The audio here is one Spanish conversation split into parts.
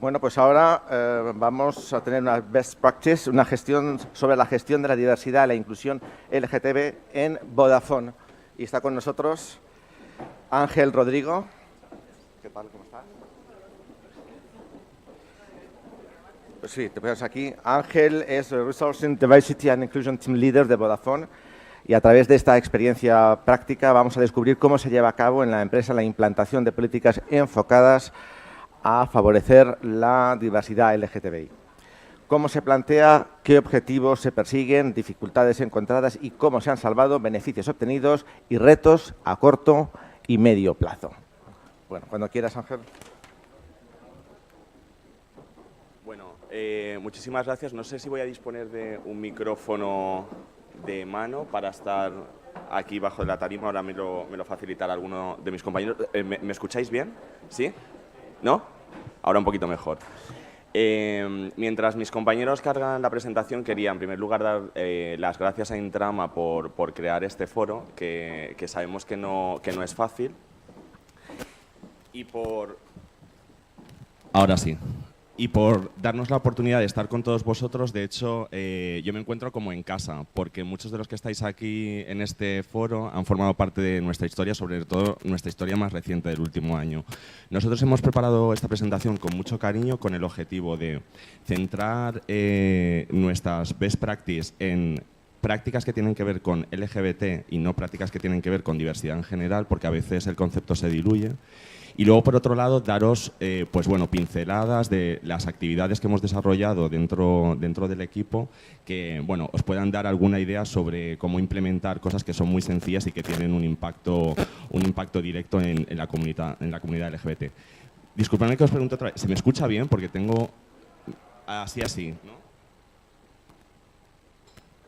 Bueno, pues ahora vamos a tener una best practice, una gestión sobre la gestión de la diversidad y la inclusión LGTB en Vodafone. Y está con nosotros Ángel Rodrigo. ¿Qué tal? ¿Cómo estás? Pues sí, te pones aquí. Ángel es Resourcing Diversity and Inclusion Team Leader de Vodafone. Y a través de esta experiencia práctica vamos a descubrir cómo se lleva a cabo en la empresa la implantación de políticas enfocadas a favorecer la diversidad LGTBI. Cómo se plantea, qué objetivos se persiguen, dificultades encontradas y cómo se han salvado, beneficios obtenidos y retos a corto y medio plazo. Bueno, cuando quieras, Ángel. Bueno, muchísimas gracias. No sé si voy a disponer de un micrófono de mano para estar aquí bajo de la tarima. Ahora me lo facilitará alguno de mis compañeros. ¿Me escucháis bien? ¿Sí? ¿No? Ahora un poquito mejor. Mientras mis compañeros cargan la presentación, quería en primer lugar dar las gracias a Intrama por crear este foro, que sabemos que no es fácil. Y por... Ahora sí. Y por darnos la oportunidad de estar con todos vosotros. De hecho, yo me encuentro como en casa, porque muchos de los que estáis aquí en este foro han formado parte de nuestra historia, sobre todo nuestra historia más reciente del último año. Nosotros hemos preparado esta presentación con mucho cariño, con el objetivo de centrar nuestras best practices en prácticas que tienen que ver con LGBT y no prácticas que tienen que ver con diversidad en general, porque a veces el concepto se diluye. Y luego, por otro lado, daros pues bueno, pinceladas de las actividades que hemos desarrollado dentro del equipo que bueno, os puedan dar alguna idea sobre cómo implementar cosas que son muy sencillas y que tienen un impacto directo en la comunidad LGBT. Disculpadme que os pregunte otra vez, ¿se me escucha bien? Porque tengo así, ¿no?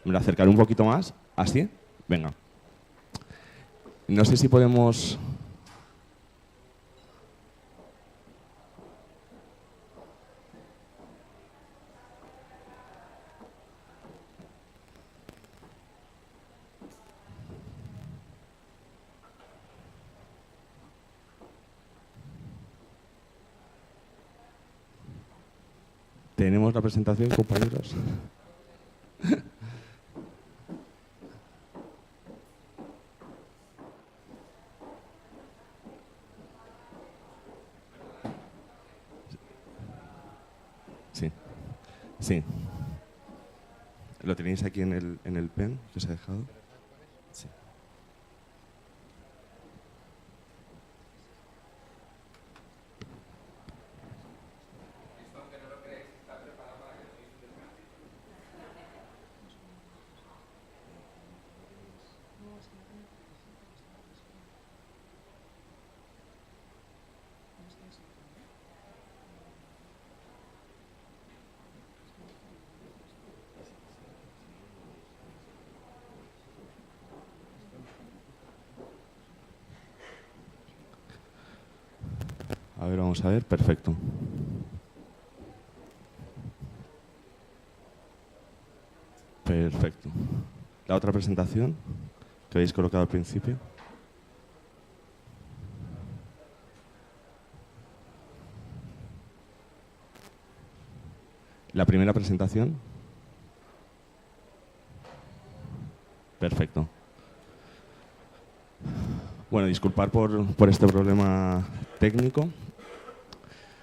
¿Me lo acercaré un poquito más? ¿Así? Venga. No sé si podemos... ¿Tenemos la presentación, compañeros? Sí. Sí. ¿Lo tenéis aquí en el pen que os he dejado? Sí. A ver, vamos a ver. Perfecto. Perfecto. La otra presentación que habéis colocado al principio. La primera presentación. Perfecto. Bueno, disculpar por este problema técnico.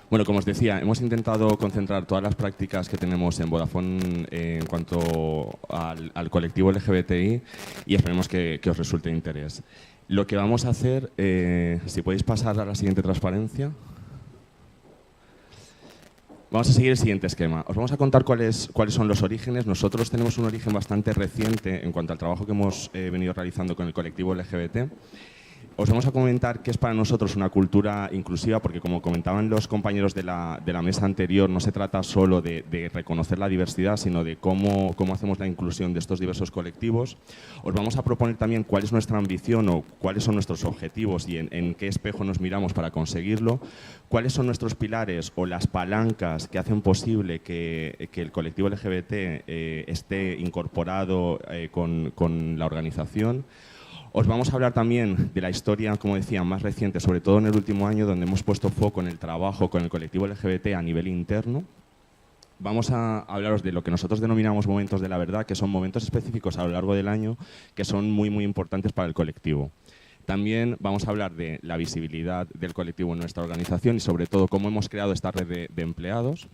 Bueno, como os decía, hemos intentado concentrar todas las prácticas que tenemos en Vodafone en cuanto al colectivo LGBTI y esperemos que os resulte de interés. Lo que vamos a hacer, si podéis pasar a la siguiente transparencia. Vamos a seguir el siguiente esquema. Os vamos a contar cuáles son los orígenes. Nosotros tenemos un origen bastante reciente en cuanto al trabajo que hemos venido realizando con el colectivo LGBT. Os vamos a comentar qué es para nosotros una cultura inclusiva, porque como comentaban los compañeros de la mesa anterior, no se trata solo de reconocer la diversidad, sino de cómo hacemos la inclusión de estos diversos colectivos. Os vamos a proponer también cuál es nuestra ambición o cuáles son nuestros objetivos y en qué espejo nos miramos para conseguirlo, cuáles son nuestros pilares o las palancas que hacen posible que el colectivo LGBT esté incorporado con la organización. Os vamos a hablar también de la historia, como decía, más reciente, sobre todo en el último año, donde hemos puesto foco en el trabajo con el colectivo LGBT a nivel interno. Vamos a hablaros de lo que nosotros denominamos momentos de la verdad, que son momentos específicos a lo largo del año que son muy, muy importantes para el colectivo. También vamos a hablar de la visibilidad del colectivo en nuestra organización y sobre todo cómo hemos creado esta red de empleados.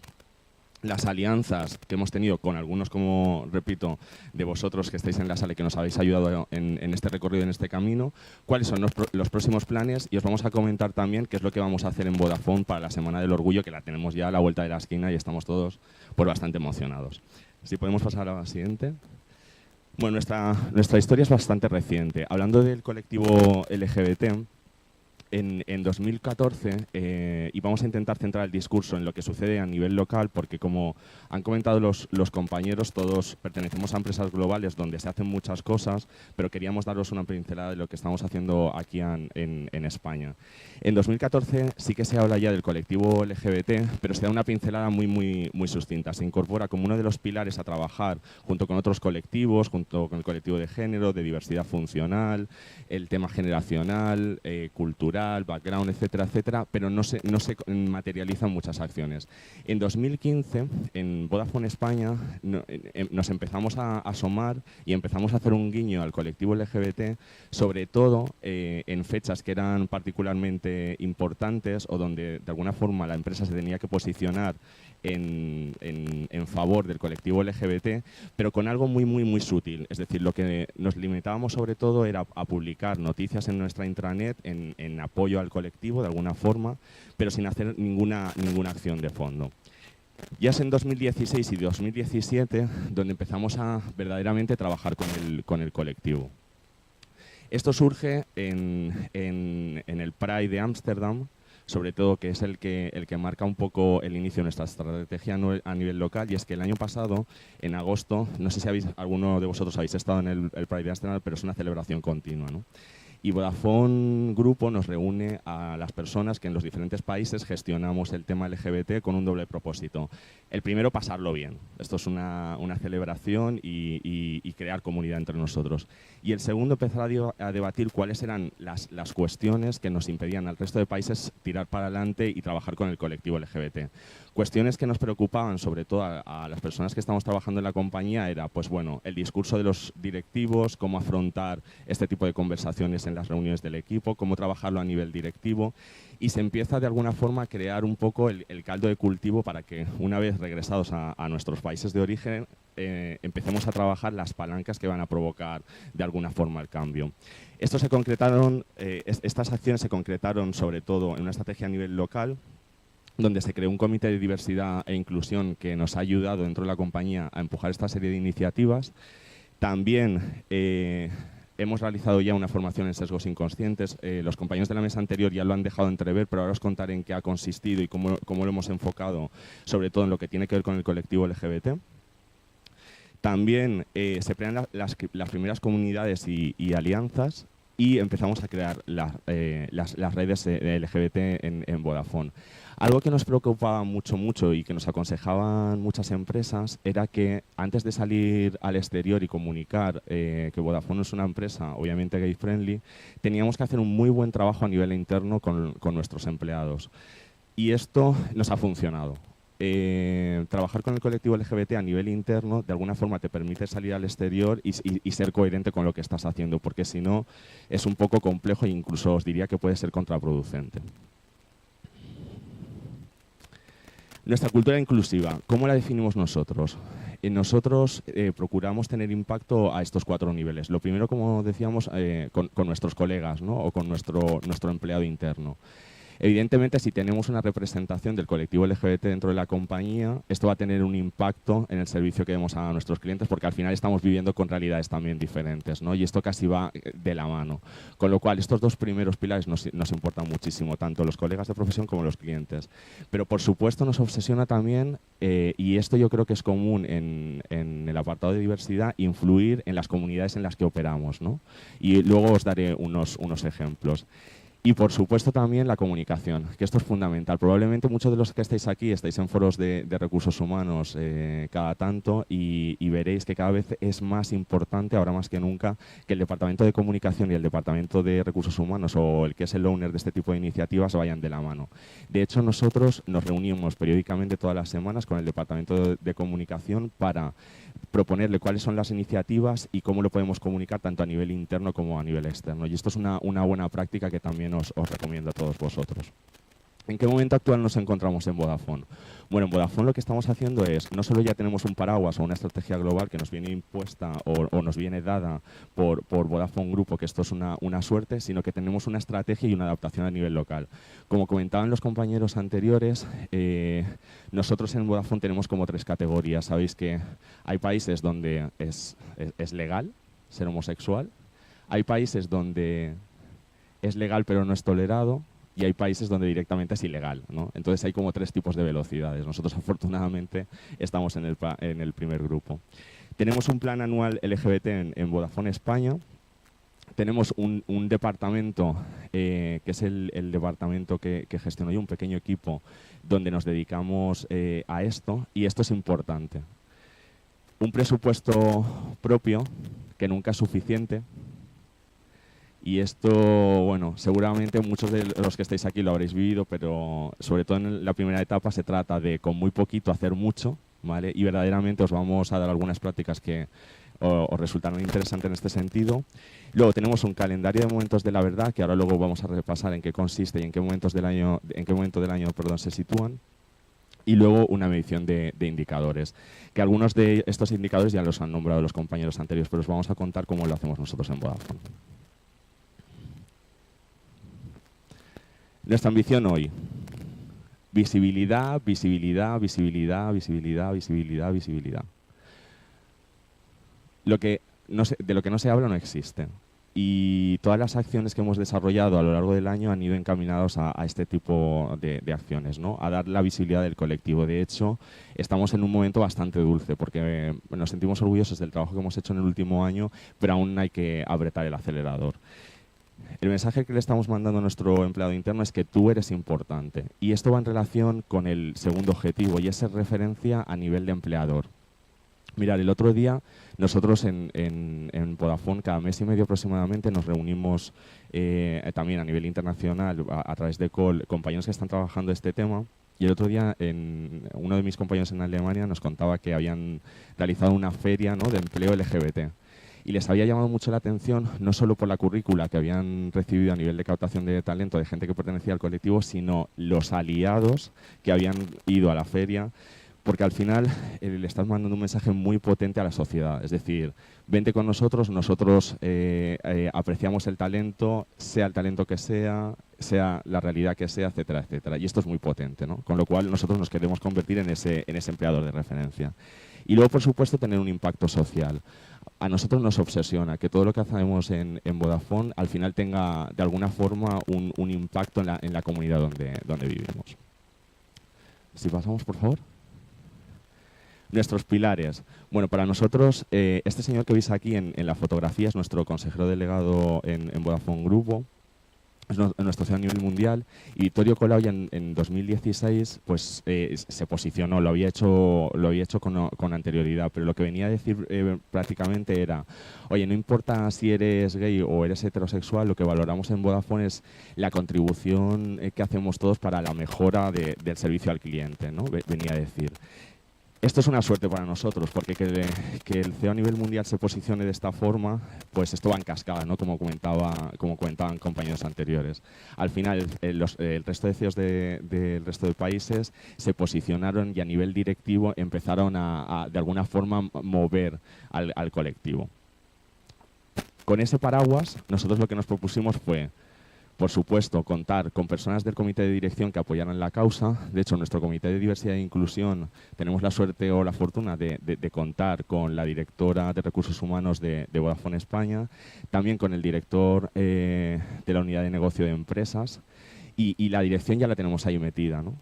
Las alianzas que hemos tenido con algunos, como repito, de vosotros que estáis en la sala y que nos habéis ayudado en este recorrido, en este camino, cuáles son los próximos planes, y os vamos a comentar también qué es lo que vamos a hacer en Vodafone para la Semana del Orgullo, que la tenemos ya a la vuelta de la esquina y estamos todos bastante emocionados. Si podemos pasar a la siguiente. Bueno, nuestra historia es bastante reciente. Hablando del colectivo LGBT, en 2014, y vamos a intentar centrar el discurso en lo que sucede a nivel local, porque como han comentado los compañeros, todos pertenecemos a empresas globales donde se hacen muchas cosas, pero queríamos daros una pincelada de lo que estamos haciendo aquí en España. En 2014 sí que se habla ya del colectivo LGBT, pero se da una pincelada muy, muy, muy sucinta. Se incorpora como uno de los pilares a trabajar junto con otros colectivos, junto con el colectivo de género, de diversidad funcional, el tema generacional, cultural, background, etcétera, etcétera, pero no se materializan muchas acciones. En 2015, en Vodafone España, nos empezamos a asomar y empezamos a hacer un guiño al colectivo LGBT, sobre todo en fechas que eran particularmente importantes o donde de alguna forma la empresa se tenía que posicionar en favor del colectivo LGBT, pero con algo muy, muy, muy sutil. Es decir, lo que nos limitábamos sobre todo era a publicar noticias en nuestra intranet en apoyo al colectivo de alguna forma, pero sin hacer ninguna acción de fondo. Ya es en 2016 y 2017 donde empezamos a verdaderamente trabajar con el colectivo. Esto surge en el Pride de Ámsterdam, sobre todo, que es el que marca un poco el inicio de nuestra estrategia a nivel local, y es que el año pasado, en agosto, no sé si alguno de vosotros habéis estado en el Pride de Ámsterdam, pero es una celebración continua, ¿no? Y Vodafone Grupo nos reúne a las personas que en los diferentes países gestionamos el tema LGBT con un doble propósito. El primero, pasarlo bien. Esto es una celebración y crear comunidad entre nosotros. Y el segundo, empezar a debatir cuáles eran las cuestiones que nos impedían al resto de países tirar para adelante y trabajar con el colectivo LGBT. Cuestiones que nos preocupaban, sobre todo a las personas que estamos trabajando en la compañía, era, pues bueno, el discurso de los directivos, cómo afrontar este tipo de conversaciones en las reuniones del equipo, cómo trabajarlo a nivel directivo, y se empieza de alguna forma a crear un poco el caldo de cultivo para que, una vez regresados a nuestros países de origen, empecemos a trabajar las palancas que van a provocar de alguna forma el cambio. Estas acciones se concretaron sobre todo en una estrategia a nivel local, donde se creó un comité de diversidad e inclusión que nos ha ayudado dentro de la compañía a empujar esta serie de iniciativas. También hemos realizado ya una formación en sesgos inconscientes. Los compañeros de la mesa anterior ya lo han dejado entrever, pero ahora os contaré en qué ha consistido y cómo lo hemos enfocado, sobre todo en lo que tiene que ver con el colectivo LGBT. También se crean las primeras comunidades y alianzas, y empezamos a crear las redes LGBT en Vodafone. Algo que nos preocupaba mucho y que nos aconsejaban muchas empresas era que antes de salir al exterior y comunicar que Vodafone es una empresa obviamente gay friendly, teníamos que hacer un muy buen trabajo a nivel interno con nuestros empleados. Y esto nos ha funcionado. Trabajar con el colectivo LGBT a nivel interno de alguna forma te permite salir al exterior y ser coherente con lo que estás haciendo, porque si no es un poco complejo e incluso os diría que puede ser contraproducente. Nuestra cultura inclusiva, ¿cómo la definimos nosotros? Nosotros procuramos tener impacto a estos 4 niveles. Lo primero, como decíamos, con nuestros colegas, ¿no? O con nuestro empleado interno. Evidentemente, si tenemos una representación del colectivo LGBT dentro de la compañía, esto va a tener un impacto en el servicio que demos a nuestros clientes, porque al final estamos viviendo con realidades también diferentes, ¿no? Y esto casi va de la mano. Con lo cual, estos 2 primeros pilares nos importan muchísimo, tanto los colegas de profesión como los clientes. Pero, por supuesto, nos obsesiona también, y esto yo creo que es común en el apartado de diversidad, influir en las comunidades en las que operamos, ¿no? Y luego os daré unos ejemplos. Y por supuesto también la comunicación, que esto es fundamental. Probablemente muchos de los que estáis aquí estáis en foros de recursos humanos cada tanto y veréis que cada vez es más importante, ahora más que nunca, que el departamento de comunicación y el departamento de recursos humanos o el que es el owner de este tipo de iniciativas vayan de la mano. De hecho, nosotros nos reunimos periódicamente todas las semanas con el departamento de comunicación para proponerle cuáles son las iniciativas y cómo lo podemos comunicar tanto a nivel interno como a nivel externo. Y esto es una buena práctica que también os recomiendo a todos vosotros. ¿En qué momento actual nos encontramos en Vodafone? Bueno, en Vodafone lo que estamos haciendo es, no solo ya tenemos un paraguas o una estrategia global que nos viene impuesta o nos viene dada por Vodafone Grupo, que esto es una suerte, sino que tenemos una estrategia y una adaptación a nivel local. Como comentaban los compañeros anteriores, nosotros en Vodafone tenemos como 3 categorías. Sabéis que hay países donde es legal ser homosexual, hay países donde es legal pero no es tolerado, y hay países donde directamente es ilegal, ¿no? Entonces hay como 3 tipos de velocidades. Nosotros afortunadamente estamos en el primer grupo. Tenemos un plan anual LGBT en Vodafone España. Tenemos un departamento, que es el departamento que gestiono yo, un pequeño equipo donde nos dedicamos a esto, y esto es importante. Un presupuesto propio, que nunca es suficiente. Y esto, bueno, seguramente muchos de los que estáis aquí lo habréis vivido, pero sobre todo en la primera etapa se trata de con muy poquito hacer mucho, ¿vale? Y verdaderamente os vamos a dar algunas prácticas que os resultarán interesantes en este sentido. Luego tenemos un calendario de momentos de la verdad, que ahora luego vamos a repasar en qué consiste y en qué momento del año se sitúan. Y luego una medición de indicadores, que algunos de estos indicadores ya los han nombrado los compañeros anteriores, pero os vamos a contar cómo lo hacemos nosotros en Vodafone. Nuestra ambición hoy: visibilidad, visibilidad, visibilidad, visibilidad, visibilidad, visibilidad. De lo que no se habla no existe. Y todas las acciones que hemos desarrollado a lo largo del año han ido encaminados a este tipo de acciones, ¿no? A dar la visibilidad del colectivo. De hecho, estamos en un momento bastante dulce porque nos sentimos orgullosos del trabajo que hemos hecho en el último año, pero aún hay que apretar el acelerador. El mensaje que le estamos mandando a nuestro empleado interno es que tú eres importante. Y esto va en relación con el segundo objetivo, y es ser referencia a nivel de empleador. Mirad, el otro día nosotros en Vodafone cada mes y medio aproximadamente nos reunimos también a nivel internacional a través de call, compañeros que están trabajando este tema. Y el otro día uno de mis compañeros en Alemania nos contaba que habían realizado una feria, ¿no?, de empleo LGBT. Y les había llamado mucho la atención, no solo por la currícula que habían recibido a nivel de captación de talento de gente que pertenecía al colectivo, sino los aliados que habían ido a la feria, porque al final le estás mandando un mensaje muy potente a la sociedad. Es decir, vente con nosotros, nosotros apreciamos el talento que sea la realidad que sea, etcétera, etcétera. Y esto es muy potente, ¿no? Con lo cual nosotros nos queremos convertir en ese empleador de referencia. Y luego, por supuesto, tener un impacto social. A nosotros nos obsesiona que todo lo que hacemos en Vodafone al final tenga de alguna forma un impacto en la comunidad donde vivimos. Si pasamos, por favor. Nuestros pilares. Bueno, para nosotros, este señor que veis aquí en la fotografía es nuestro consejero delegado en Vodafone Grupo. Es nuestro CEO a nivel mundial, y Vittorio Colau ya en 2016 pues, se posicionó, lo había hecho con anterioridad, pero lo que venía a decir prácticamente era: oye, no importa si eres gay o eres heterosexual, lo que valoramos en Vodafone es la contribución que hacemos todos para la mejora del servicio al cliente, ¿no? Venía a decir. Esto es una suerte para nosotros, porque que el CEO a nivel mundial se posicione de esta forma, pues esto va en cascada, ¿no? Como comentaban compañeros anteriores. Al final, el resto de CEOs del resto de países se posicionaron y a nivel directivo empezaron a de alguna forma mover al colectivo. Con ese paraguas, nosotros lo que nos propusimos fue, por supuesto, contar con personas del comité de dirección que apoyaran la causa. De hecho, en nuestro comité de diversidad e inclusión tenemos la suerte o la fortuna de contar con la directora de recursos humanos de Vodafone España, también con el director de la unidad de negocio de empresas, y la dirección ya la tenemos ahí metida, ¿no?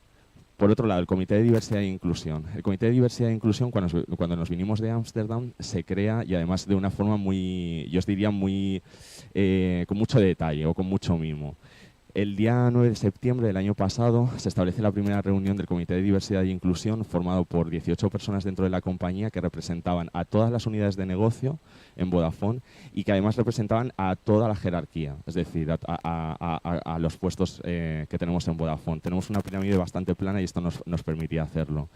Por otro lado, el Comité de Diversidad e Inclusión. El Comité de Diversidad e Inclusión, cuando nos vinimos de Ámsterdam, se crea, y además de una forma muy, yo os diría, muy con mucho detalle o con mucho mimo. El día 9 de septiembre del año pasado se establece la primera reunión del Comité de Diversidad e Inclusión formado por 18 personas dentro de la compañía que representaban a todas las unidades de negocio en Vodafone y que además representaban a toda la jerarquía, es decir, a los puestos que tenemos en Vodafone. Tenemos una pirámide bastante plana y esto nos permitía hacerlo.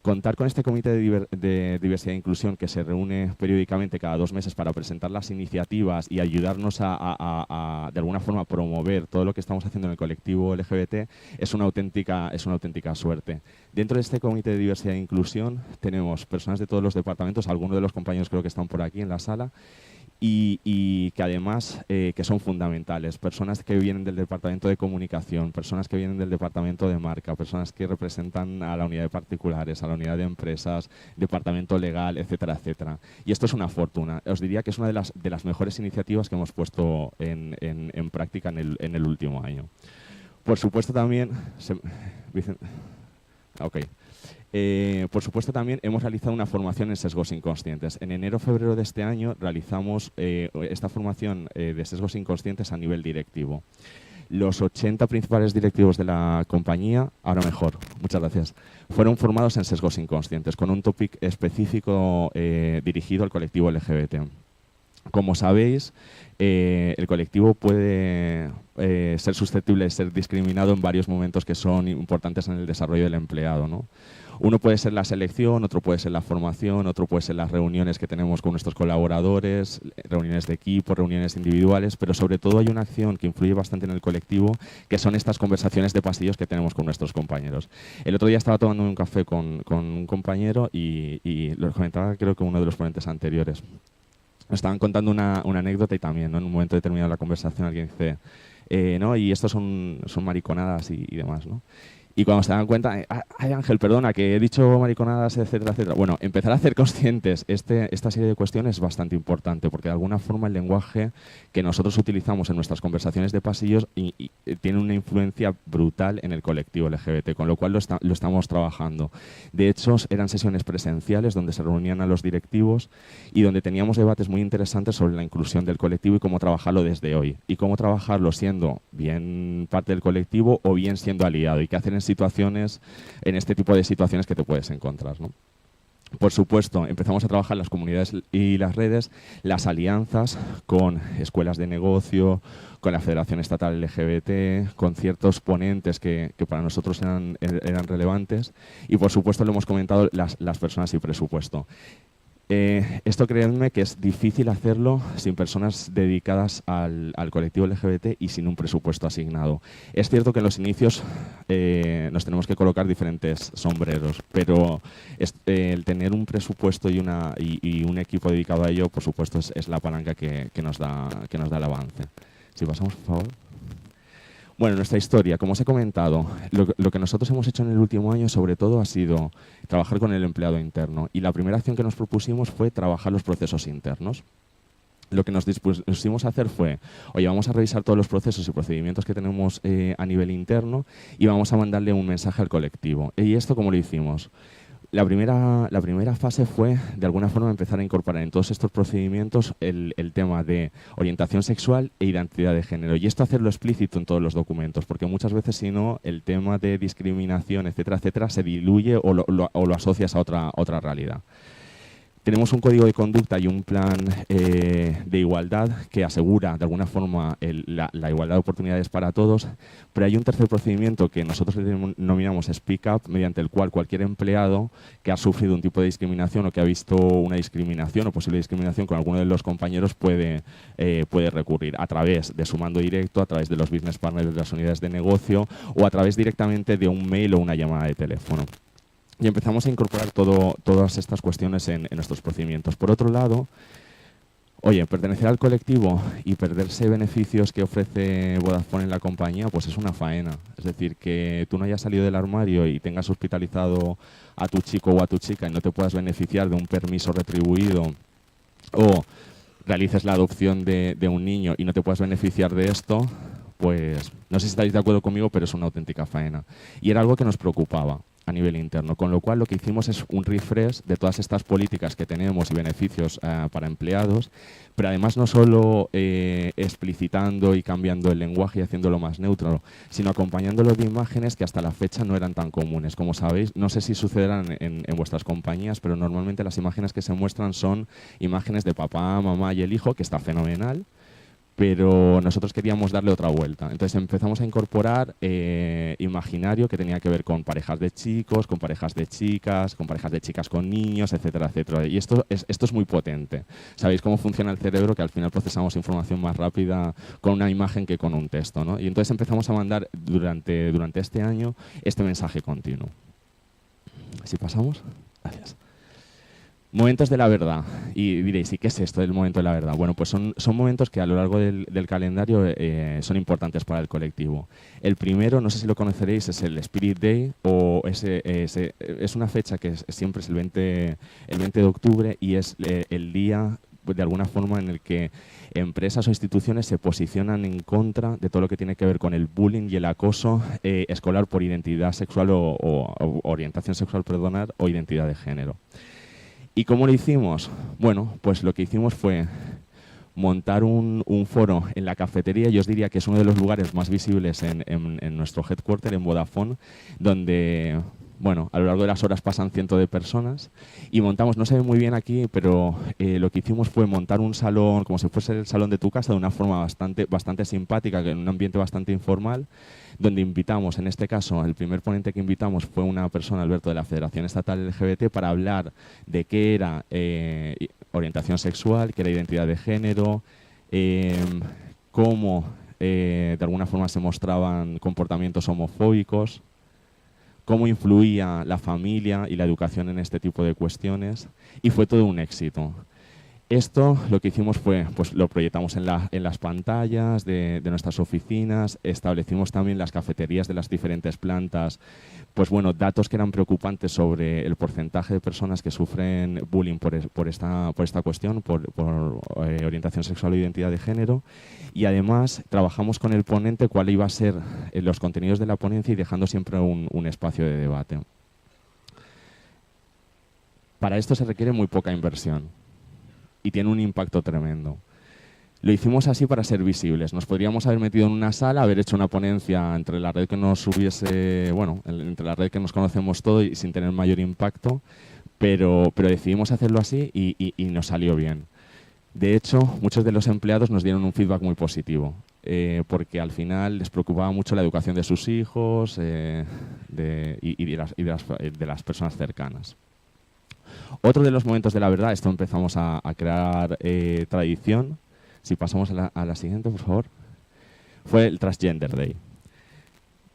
Contar con este comité de diversidad e inclusión que se reúne periódicamente cada 2 meses para presentar las iniciativas y ayudarnos de alguna forma, promover todo lo que estamos haciendo en el colectivo LGBT es una auténtica suerte. Dentro de este comité de diversidad e inclusión tenemos personas de todos los departamentos, algunos de los compañeros creo que están por aquí en la sala, y que además que son fundamentales, personas que vienen del departamento de comunicación, personas que vienen del departamento de marca, personas que representan a la unidad de particulares, a la unidad de empresas, departamento legal, etcétera, etcétera. Y esto es una fortuna. Os diría que es una de las mejores iniciativas que hemos puesto en práctica en el último año. Por supuesto también... por supuesto, también hemos realizado una formación en sesgos inconscientes. En enero-febrero de este año realizamos esta formación de sesgos inconscientes a nivel directivo. Los 80 principales directivos de la compañía, ahora mejor, muchas gracias, fueron formados en sesgos inconscientes con un topic específico dirigido al colectivo LGBT. Como sabéis, el colectivo puede ser susceptible de ser discriminado en varios momentos que son importantes en el desarrollo del empleado, ¿no? Uno puede ser la selección, otro puede ser la formación, otro puede ser las reuniones que tenemos con nuestros colaboradores, reuniones de equipo, reuniones individuales, pero sobre todo hay una acción que influye bastante en el colectivo, que son estas conversaciones de pasillos que tenemos con nuestros compañeros. El otro día estaba tomando un café con un compañero y lo comentaba creo que uno de los ponentes anteriores. Nos estaban contando una anécdota y también, ¿no? En un momento determinado de la conversación alguien dice, no, y estos son mariconadas y demás, ¿no? Y cuando se dan cuenta, ay Ángel, perdona, que he dicho mariconadas, etcétera, etcétera. Bueno, empezar a hacer conscientes esta serie de cuestiones es bastante importante, porque de alguna forma el lenguaje que nosotros utilizamos en nuestras conversaciones de pasillos tiene una influencia brutal en el colectivo LGBT, con lo cual lo estamos trabajando. De hecho, eran sesiones presenciales donde se reunían a los directivos y donde teníamos debates muy interesantes sobre la inclusión del colectivo y cómo trabajarlo desde hoy. Y cómo trabajarlo siendo bien parte del colectivo o bien siendo aliado, y qué hacer en este tipo de situaciones que te puedes encontrar, ¿no? Por supuesto, empezamos a trabajar las comunidades y las redes, las alianzas con escuelas de negocio, con la Federación Estatal LGBT, con ciertos ponentes que para nosotros eran relevantes, y por supuesto lo hemos comentado, las personas y presupuesto. Esto creedme que es difícil hacerlo sin personas dedicadas al colectivo LGBT y sin un presupuesto asignado. Es cierto que en los inicios nos tenemos que colocar diferentes sombreros, pero el tener un presupuesto y un equipo dedicado a ello, por supuesto, es la palanca que nos da el avance. Si pasamos, por favor. Bueno, nuestra historia, como os he comentado, lo que nosotros hemos hecho en el último año sobre todo ha sido trabajar con el empleado interno, y la primera acción que nos propusimos fue trabajar los procesos internos. Lo que nos dispusimos a hacer fue, oye, vamos a revisar todos los procesos y procedimientos que tenemos a nivel interno y vamos a mandarle un mensaje al colectivo. ¿Y esto cómo lo hicimos? La primera fase fue, de alguna forma, empezar a incorporar en todos estos procedimientos el tema de orientación sexual e identidad de género. Y esto hacerlo explícito en todos los documentos, porque muchas veces, si no, el tema de discriminación, etcétera, etcétera, se diluye o lo asocias a otra realidad. Tenemos un código de conducta y un plan de igualdad que asegura, de alguna forma, la igualdad de oportunidades para todos, pero hay un tercer procedimiento que nosotros denominamos Speak Up, mediante el cual cualquier empleado que ha sufrido un tipo de discriminación o que ha visto una discriminación o posible discriminación con alguno de los compañeros puede recurrir a través de su mando directo, a través de los business partners de las unidades de negocio o a través directamente de un mail o una llamada de teléfono. Y empezamos a incorporar todas estas cuestiones en nuestros procedimientos. Por otro lado, oye, pertenecer al colectivo y perderse beneficios que ofrece Vodafone en la compañía, pues es una faena. Es decir, que tú no hayas salido del armario y tengas hospitalizado a tu chico o a tu chica y no te puedas beneficiar de un permiso retribuido, o realices la adopción de un niño y no te puedas beneficiar de esto, pues no sé si estáis de acuerdo conmigo, pero es una auténtica faena. Y era algo que nos preocupaba. a nivel interno, con lo cual lo que hicimos es un refresh de todas estas políticas que tenemos y beneficios para empleados, pero además no solo explicitando y cambiando el lenguaje y haciéndolo más neutro, sino acompañándolo de imágenes que hasta la fecha no eran tan comunes. Como sabéis, no sé si sucederán en vuestras compañías, pero normalmente las imágenes que se muestran son imágenes de papá, mamá y el hijo, que está fenomenal, pero nosotros queríamos darle otra vuelta. Entonces empezamos a incorporar imaginario que tenía que ver con parejas de chicos, con parejas de chicas con niños, etcétera, etcétera. Y esto es muy potente. Sabéis cómo funciona el cerebro, que al final procesamos información más rápida con una imagen que con un texto, ¿no? Y entonces empezamos a mandar durante este año este mensaje continuo. Si pasamos, gracias. Momentos de la verdad. Y diréis, ¿y qué es esto del momento de la verdad? Bueno, pues son momentos que a lo largo del calendario son importantes para el colectivo. El primero, no sé si lo conoceréis, es el Spirit Day, o es una fecha que siempre es el 20 de octubre y es el día, de alguna forma, en el que empresas o instituciones se posicionan en contra de todo lo que tiene que ver con el bullying y el acoso escolar por identidad sexual o orientación sexual, o identidad de género. ¿Y cómo lo hicimos? Bueno, pues lo que hicimos fue montar un foro en la cafetería. Yo os diría que es uno de los lugares más visibles en nuestro headquarter, en Vodafone, donde, bueno, a lo largo de las horas pasan cientos de personas y montamos, no se ve muy bien aquí, pero lo que hicimos fue montar un salón, como si fuese el salón de tu casa, de una forma bastante simpática, en un ambiente bastante informal, donde invitamos, en este caso, el primer ponente que invitamos fue una persona, Alberto, de la Federación Estatal LGBT, para hablar de qué era orientación sexual, qué era identidad de género, cómo de alguna forma se mostraban comportamientos homofóbicos, cómo influía la familia y la educación en este tipo de cuestiones, y fue todo un éxito. Esto lo que hicimos fue, pues lo proyectamos en las pantallas de nuestras oficinas, establecimos también las cafeterías de las diferentes plantas, pues bueno, datos que eran preocupantes sobre el porcentaje de personas que sufren bullying por esta cuestión, por orientación sexual o identidad de género, y además trabajamos con el ponente cuál iba a ser los contenidos de la ponencia y dejando siempre un espacio de debate. Para esto se requiere muy poca inversión y tiene un impacto tremendo. Lo hicimos así para ser visibles. Nos podríamos haber metido en una sala, haber hecho una ponencia entre la red que nos hubiese, bueno, entre la red que nos conocemos todo y sin tener mayor impacto, pero decidimos hacerlo así y nos salió bien. De hecho, muchos de los empleados nos dieron un feedback muy positivo, porque al final les preocupaba mucho la educación de sus hijos y de las personas cercanas. Otro de los momentos de la verdad, esto empezamos a crear tradición. Si pasamos a la siguiente, por favor, fue el Transgender Day.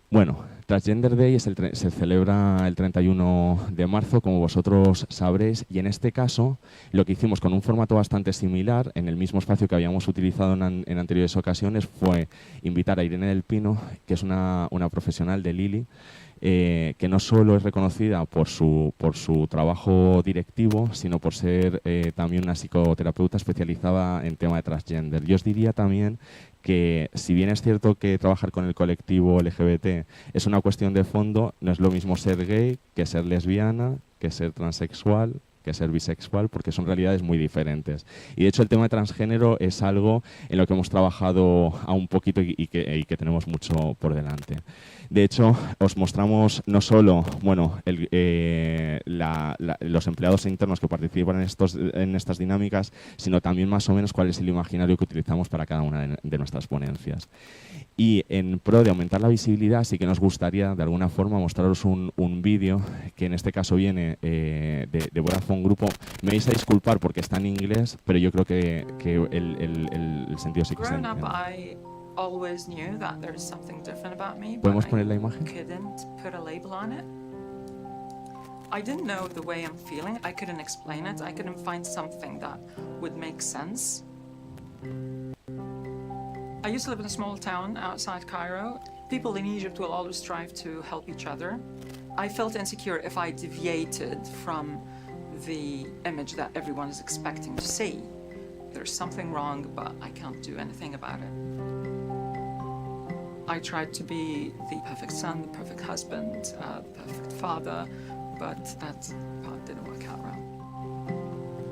Bueno, Transgender Day se celebra el 31 de marzo, como vosotros sabréis, y en este caso lo que hicimos con un formato bastante similar, en el mismo espacio que habíamos utilizado en anteriores ocasiones, fue invitar a Irene del Pino, que es una profesional de Lili, que no solo es reconocida por su trabajo directivo, sino por ser también una psicoterapeuta especializada en tema de transgender. Yo os diría también que, si bien es cierto que trabajar con el colectivo LGBT es una cuestión de fondo, no es lo mismo ser gay que ser lesbiana, que ser transexual, que ser bisexual, porque son realidades muy diferentes. Y de hecho el tema de transgénero es algo en lo que hemos trabajado aún un poquito y que tenemos mucho por delante. De hecho, os mostramos no solo, bueno, los empleados internos que participan en estas dinámicas, sino también más o menos cuál es el imaginario que utilizamos para cada una de nuestras ponencias. Y en pro de aumentar la visibilidad, sí que nos gustaría de alguna forma mostraros un vídeo que en este caso viene de Vodafone Grupo. Me vais a disculpar porque está en inglés, pero yo creo que el sentido sí que se entiende. Always knew that there is something different about me, ¿Podemos but poner la I imagen? couldn't put a label on it. I didn't know the way I'm feeling. I couldn't explain it. I couldn't find something that would make sense. I used to live in a small town outside Cairo. People in Egypt will always strive to help each other. I felt insecure if I deviated from the image that everyone is expecting to see. There's something wrong, but I can't do anything about it. I tried to be the perfect son, the perfect husband, the perfect father, but that part didn't work out well.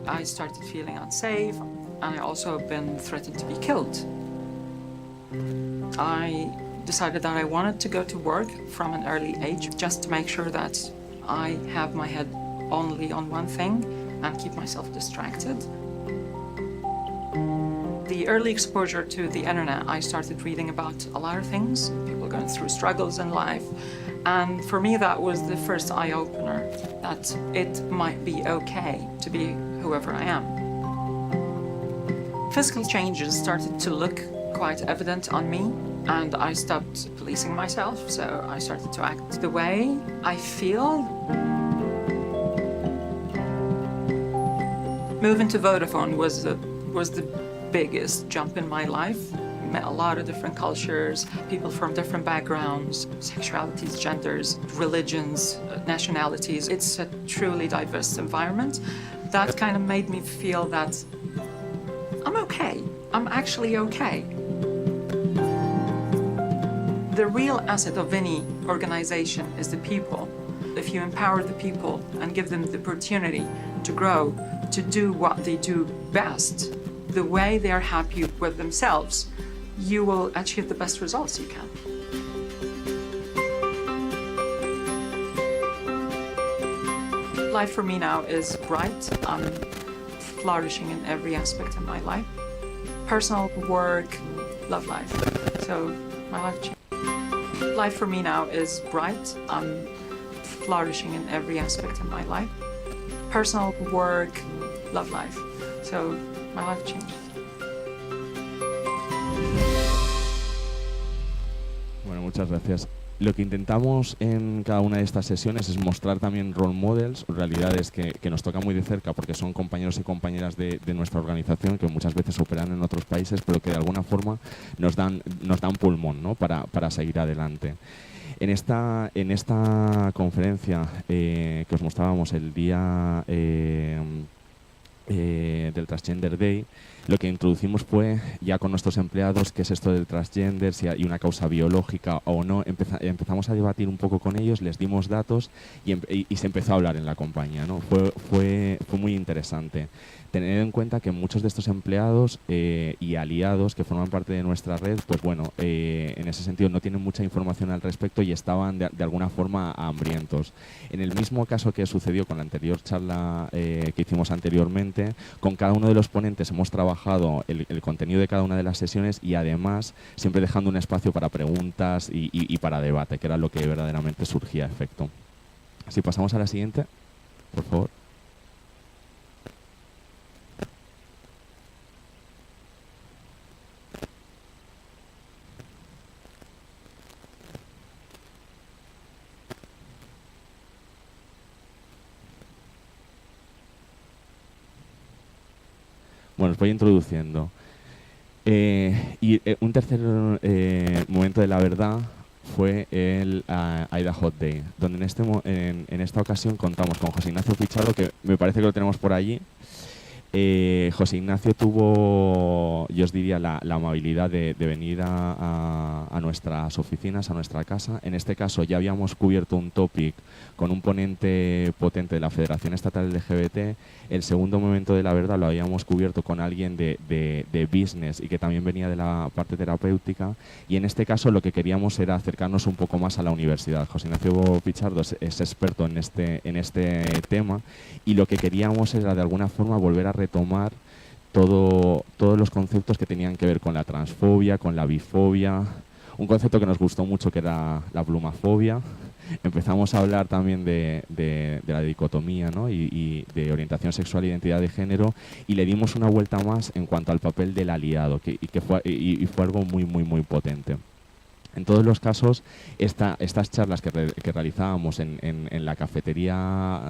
I started feeling unsafe, and I also have been threatened to be killed. I decided that I wanted to go to work from an early age just to make sure that I have my head only on one thing and keep myself distracted. The early exposure to the internet, I started reading about a lot of things, people going through struggles in life, and for me that was the first eye-opener, that it might be okay to be whoever I am. Physical changes started to look quite evident on me, and I stopped policing myself, so I started to act the way I feel. Moving to Vodafone was the biggest jump in my life. Met a lot of different cultures, people from different backgrounds, sexualities, genders, religions, nationalities. It's a truly diverse environment. That kind of made me feel that I'm okay. I'm actually okay. The real asset of any organization is the people. If you empower the people and give them the opportunity to grow, to do what they do best, the way they are happy with themselves, you will achieve the best results you can. Life for me now is bright. I'm flourishing in every aspect of my life. Personal, work, love life. So my life changed. Life for me now is bright. I'm flourishing in every aspect of my life. Personal, work, love life. So my life changed. Bueno, muchas gracias. Lo que intentamos en cada una de estas sesiones es mostrar también role models, realidades que nos tocan muy de cerca porque son compañeros y compañeras de nuestra organización que muchas veces operan en otros países, pero que de alguna forma nos dan pulmón, ¿no? para seguir adelante. En esta conferencia que os mostrábamos el día del Transgender Day, lo que introducimos fue ya con nuestros empleados qué es esto del transgender, si hay una causa biológica o no. Empezamos a debatir un poco con ellos, les dimos datos y se empezó a hablar en la compañía, ¿no? Fue muy interesante. Tener en cuenta que muchos de estos empleados y aliados que forman parte de nuestra red, pues bueno, en ese sentido no tienen mucha información al respecto y estaban de alguna forma hambrientos. En el mismo caso que sucedió con la anterior charla que hicimos anteriormente, con cada uno de los ponentes hemos trabajado el contenido de cada una de las sesiones y además siempre dejando un espacio para preguntas y para debate, que era lo que verdaderamente surgía a efecto. Si pasamos a la siguiente, por favor. Bueno, os voy introduciendo. Un tercer momento de la verdad fue el AIDA Hot Day, donde en esta ocasión contamos con José Ignacio Pichardo, que me parece que lo tenemos por allí. José Ignacio tuvo, yo os diría, la amabilidad de venir a nuestras oficinas, a nuestra casa. En este caso ya habíamos cubierto un topic con un ponente potente de la Federación Estatal LGBT. El segundo momento de la verdad lo habíamos cubierto con alguien de business y que también venía de la parte terapéutica. Y en este caso lo que queríamos era acercarnos un poco más a la universidad. José Ignacio Pichardo es experto en este tema y lo que queríamos era de alguna forma volver a retomar todos los conceptos que tenían que ver con la transfobia, con la bifobia, un concepto que nos gustó mucho que era la plumafobia. Empezamos a hablar también de la dicotomía, ¿no? y de orientación sexual e identidad de género, y le dimos una vuelta más en cuanto al papel del aliado, que fue algo muy, muy, muy potente. En todos los casos, estas charlas que realizábamos en la cafetería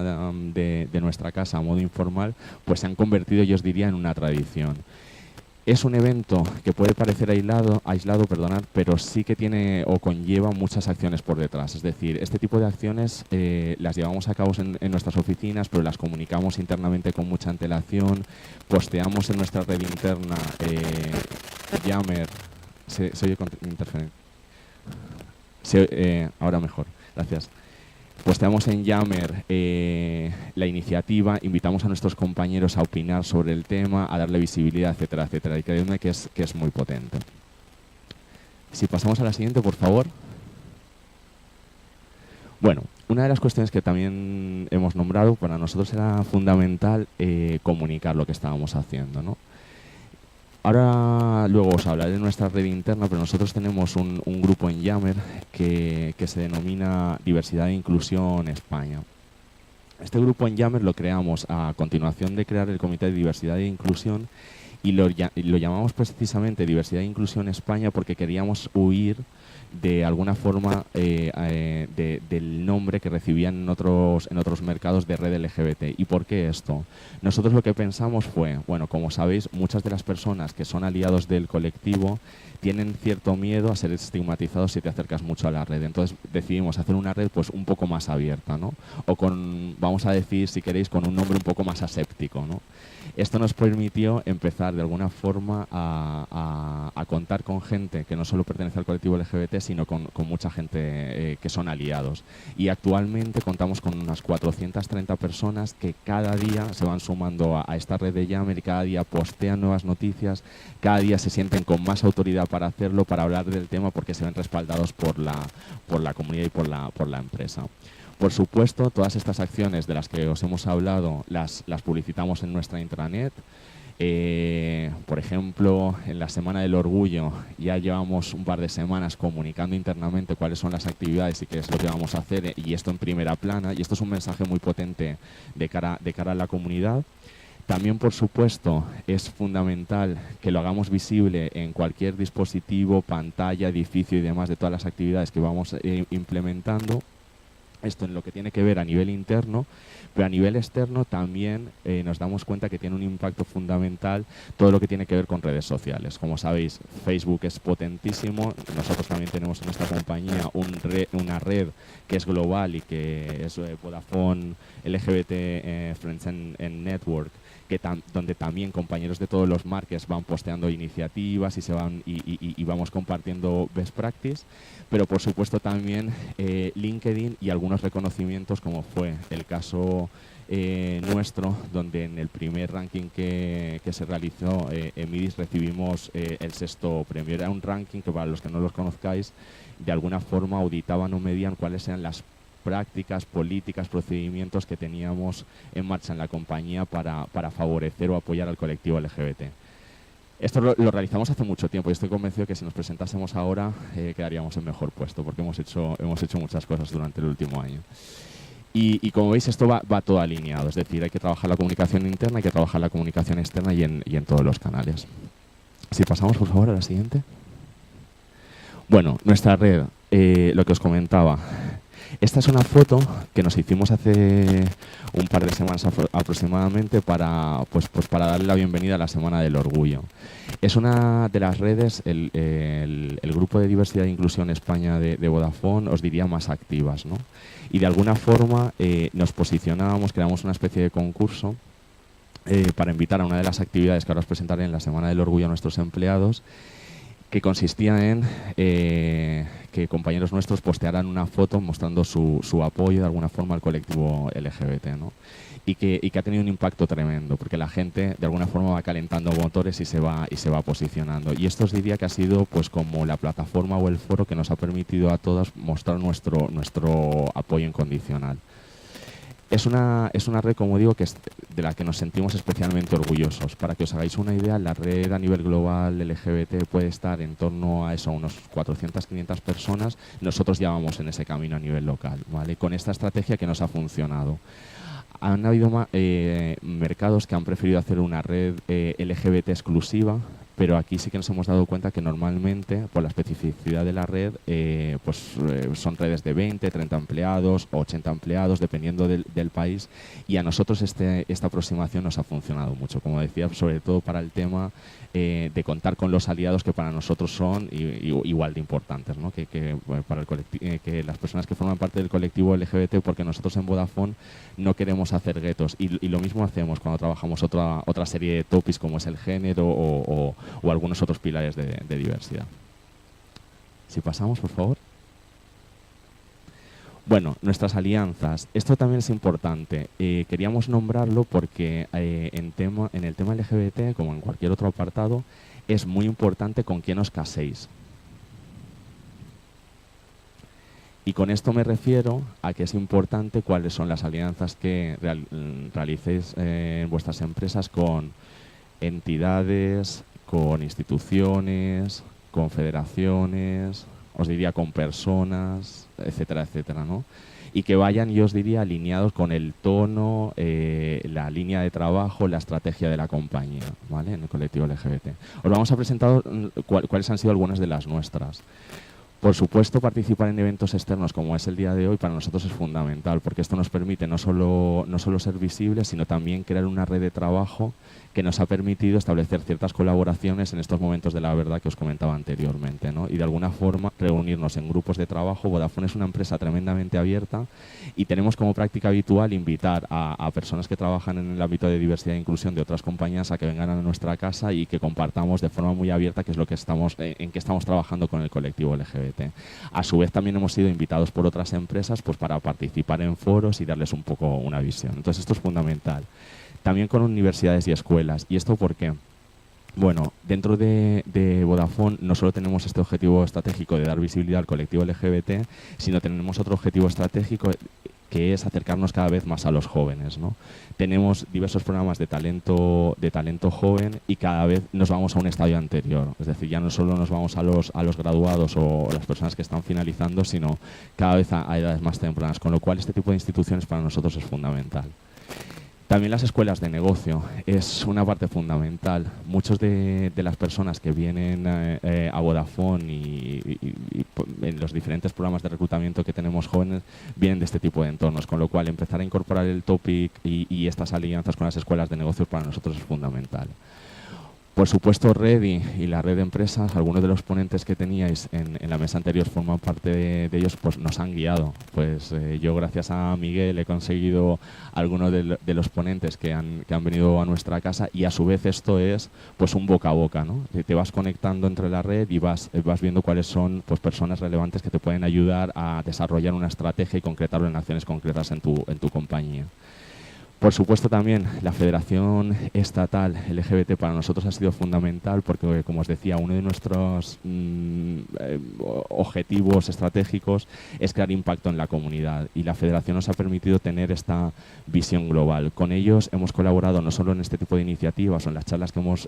de nuestra casa a modo informal, pues se han convertido, yo os diría, en una tradición. Es un evento que puede parecer aislado, pero sí que tiene o conlleva muchas acciones por detrás. Es decir, este tipo de acciones las llevamos a cabo en nuestras oficinas, pero las comunicamos internamente con mucha antelación, posteamos en nuestra red interna, Yammer, se oye interferencia. Ahora mejor, gracias. Posteamos en Yammer la iniciativa, invitamos a nuestros compañeros a opinar sobre el tema, a darle visibilidad, etcétera, etcétera. Y créanme que es muy potente. Si pasamos a la siguiente, por favor. Bueno, una de las cuestiones que también hemos nombrado, para nosotros era fundamental comunicar lo que estábamos haciendo, ¿no? Ahora luego os hablaré de nuestra red interna, pero nosotros tenemos un grupo en Yammer que se denomina Diversidad e Inclusión España. Este grupo en Yammer lo creamos a continuación de crear el Comité de Diversidad e Inclusión y lo llamamos precisamente Diversidad e Inclusión España porque queríamos huir de alguna forma del nombre que recibían en otros mercados de red LGBT. ¿Y por qué esto? Nosotros lo que pensamos fue, bueno, como sabéis, muchas de las personas que son aliados del colectivo tienen cierto miedo a ser estigmatizados si te acercas mucho a la red. Entonces decidimos hacer una red pues un poco más abierta, ¿no? O con, vamos a decir, si queréis, con un nombre un poco más aséptico, ¿no? Esto nos permitió empezar de alguna forma a contar con gente que no solo pertenece al colectivo LGBT, sino con mucha gente que son aliados. Y actualmente contamos con unas 430 personas que cada día se van sumando a esta red de Yammer y cada día postean nuevas noticias, cada día se sienten con más autoridad para hacerlo, para hablar del tema, porque se ven respaldados por la comunidad y por la empresa. Por supuesto, todas estas acciones de las que os hemos hablado las publicitamos en nuestra intranet. Por ejemplo, en la Semana del Orgullo ya llevamos un par de semanas comunicando internamente cuáles son las actividades y qué es lo que vamos a hacer, y esto en primera plana, y esto es un mensaje muy potente de cara a la comunidad. También, por supuesto, es fundamental que lo hagamos visible en cualquier dispositivo, pantalla, edificio y demás de todas las actividades que vamos implementando. Esto en lo que tiene que ver a nivel interno, pero a nivel externo también nos damos cuenta que tiene un impacto fundamental todo lo que tiene que ver con redes sociales. Como sabéis, Facebook es potentísimo. Nosotros también tenemos en nuestra compañía una red que es global y que es Vodafone LGBT Friends and Network, donde también compañeros de todos los marques van posteando iniciativas y vamos compartiendo best practice, pero por supuesto también LinkedIn y algunos reconocimientos, como fue el caso nuestro, donde en el primer ranking que se realizó en MIDIS recibimos el 6º premio. Era un ranking que, para los que no los conozcáis, de alguna forma auditaban o medían cuáles eran las prácticas, políticas, procedimientos que teníamos en marcha en la compañía para favorecer o apoyar al colectivo LGBT. Esto lo realizamos hace mucho tiempo y estoy convencido que si nos presentásemos ahora quedaríamos en mejor puesto, porque hemos hecho muchas cosas durante el último año. Y como veis, esto va todo alineado, es decir, hay que trabajar la comunicación interna, hay que trabajar la comunicación externa y en todos los canales. Si pasamos, por favor, a la siguiente. Bueno, nuestra red, lo que os comentaba. Esta es una foto que nos hicimos hace un par de semanas aproximadamente para darle la bienvenida a la Semana del Orgullo. Es una de las redes, el Grupo de Diversidad e Inclusión España de Vodafone, os diría, más activas, ¿no? Y de alguna forma nos posicionábamos, creamos una especie de concurso para invitar a una de las actividades que ahora os presentaré en la Semana del Orgullo a nuestros empleados, que consistía en que compañeros nuestros postearan una foto mostrando su apoyo de alguna forma al colectivo LGBT, ¿no? Y que ha tenido un impacto tremendo, porque la gente de alguna forma va calentando motores y se va posicionando. Y esto os diría que ha sido pues como la plataforma o el foro que nos ha permitido a todos mostrar nuestro apoyo incondicional. Es una red, como digo, que es de la que nos sentimos especialmente orgullosos. Para que os hagáis una idea, la red a nivel global LGBT puede estar en torno a eso, a unos 400, 500 personas. Nosotros ya vamos en ese camino a nivel local, ¿vale? Con esta estrategia que nos ha funcionado. Han habido mercados que han preferido hacer una red LGBT exclusiva, pero aquí sí que nos hemos dado cuenta que normalmente, por la especificidad de la red, son redes de 20, 30 empleados, 80 empleados, dependiendo del país, y a nosotros esta aproximación nos ha funcionado mucho, como decía, sobre todo para el tema de contar con los aliados que para nosotros son igual de importantes, ¿no? Para que las personas que forman parte del colectivo LGBT, porque nosotros en Vodafone no queremos hacer guetos, y lo mismo hacemos cuando trabajamos otra serie de topics como es el género o algunos otros pilares de diversidad. Si pasamos, por favor. Bueno, nuestras alianzas. Esto también es importante. Queríamos nombrarlo porque en el tema LGBT, como en cualquier otro apartado, es muy importante con quién os caséis. Y con esto me refiero a que es importante cuáles son las alianzas que realicéis en vuestras empresas con entidades, con instituciones, con federaciones, os diría con personas, etcétera, etcétera, ¿no? Y que vayan, yo os diría, alineados con el tono, la línea de trabajo, la estrategia de la compañía, ¿vale? En el colectivo LGBT. Os vamos a presentar cuáles han sido algunas de las nuestras. Por supuesto, participar en eventos externos como es el día de hoy para nosotros es fundamental, porque esto nos permite no solo ser visibles, sino también crear una red de trabajo que nos ha permitido establecer ciertas colaboraciones en estos momentos de la verdad que os comentaba anteriormente, ¿no? Y de alguna forma reunirnos en grupos de trabajo. Vodafone es una empresa tremendamente abierta y tenemos como práctica habitual invitar a personas que trabajan en el ámbito de diversidad e inclusión de otras compañías a que vengan a nuestra casa y que compartamos de forma muy abierta qué es lo que en qué estamos trabajando con el colectivo LGBT. A su vez también hemos sido invitados por otras empresas pues para participar en foros y darles un poco una visión. Entonces esto es fundamental. También con universidades y escuelas. ¿Y esto por qué? Bueno, dentro de Vodafone no solo tenemos este objetivo estratégico de dar visibilidad al colectivo LGBT, sino tenemos otro objetivo estratégico que es acercarnos cada vez más a los jóvenes, ¿no? Tenemos diversos programas de talento joven y cada vez nos vamos a un estadio anterior. Es decir, ya no solo nos vamos a los graduados o las personas que están finalizando, sino cada vez a edades más tempranas, con lo cual este tipo de instituciones para nosotros es fundamental. También las escuelas de negocio es una parte fundamental. Muchos de las personas que vienen a Vodafone y en los diferentes programas de reclutamiento que tenemos jóvenes vienen de este tipo de entornos, con lo cual empezar a incorporar el topic y estas alianzas con las escuelas de negocios para nosotros es fundamental. Por supuesto, Ready y la red de empresas, algunos de los ponentes que teníais en la mesa anterior forman parte de ellos, pues nos han guiado. Pues yo, gracias a Miguel, he conseguido algunos de los ponentes que han venido a nuestra casa y a su vez esto es pues un boca a boca, ¿no? Te vas conectando entre la red y vas viendo cuáles son pues personas relevantes que te pueden ayudar a desarrollar una estrategia y concretarlo en acciones concretas en tu compañía. Por supuesto también la Federación Estatal LGBT para nosotros ha sido fundamental porque, como os decía, uno de nuestros objetivos estratégicos es crear impacto en la comunidad y la Federación nos ha permitido tener esta visión global. Con ellos hemos colaborado no solo en este tipo de iniciativas o en las charlas que hemos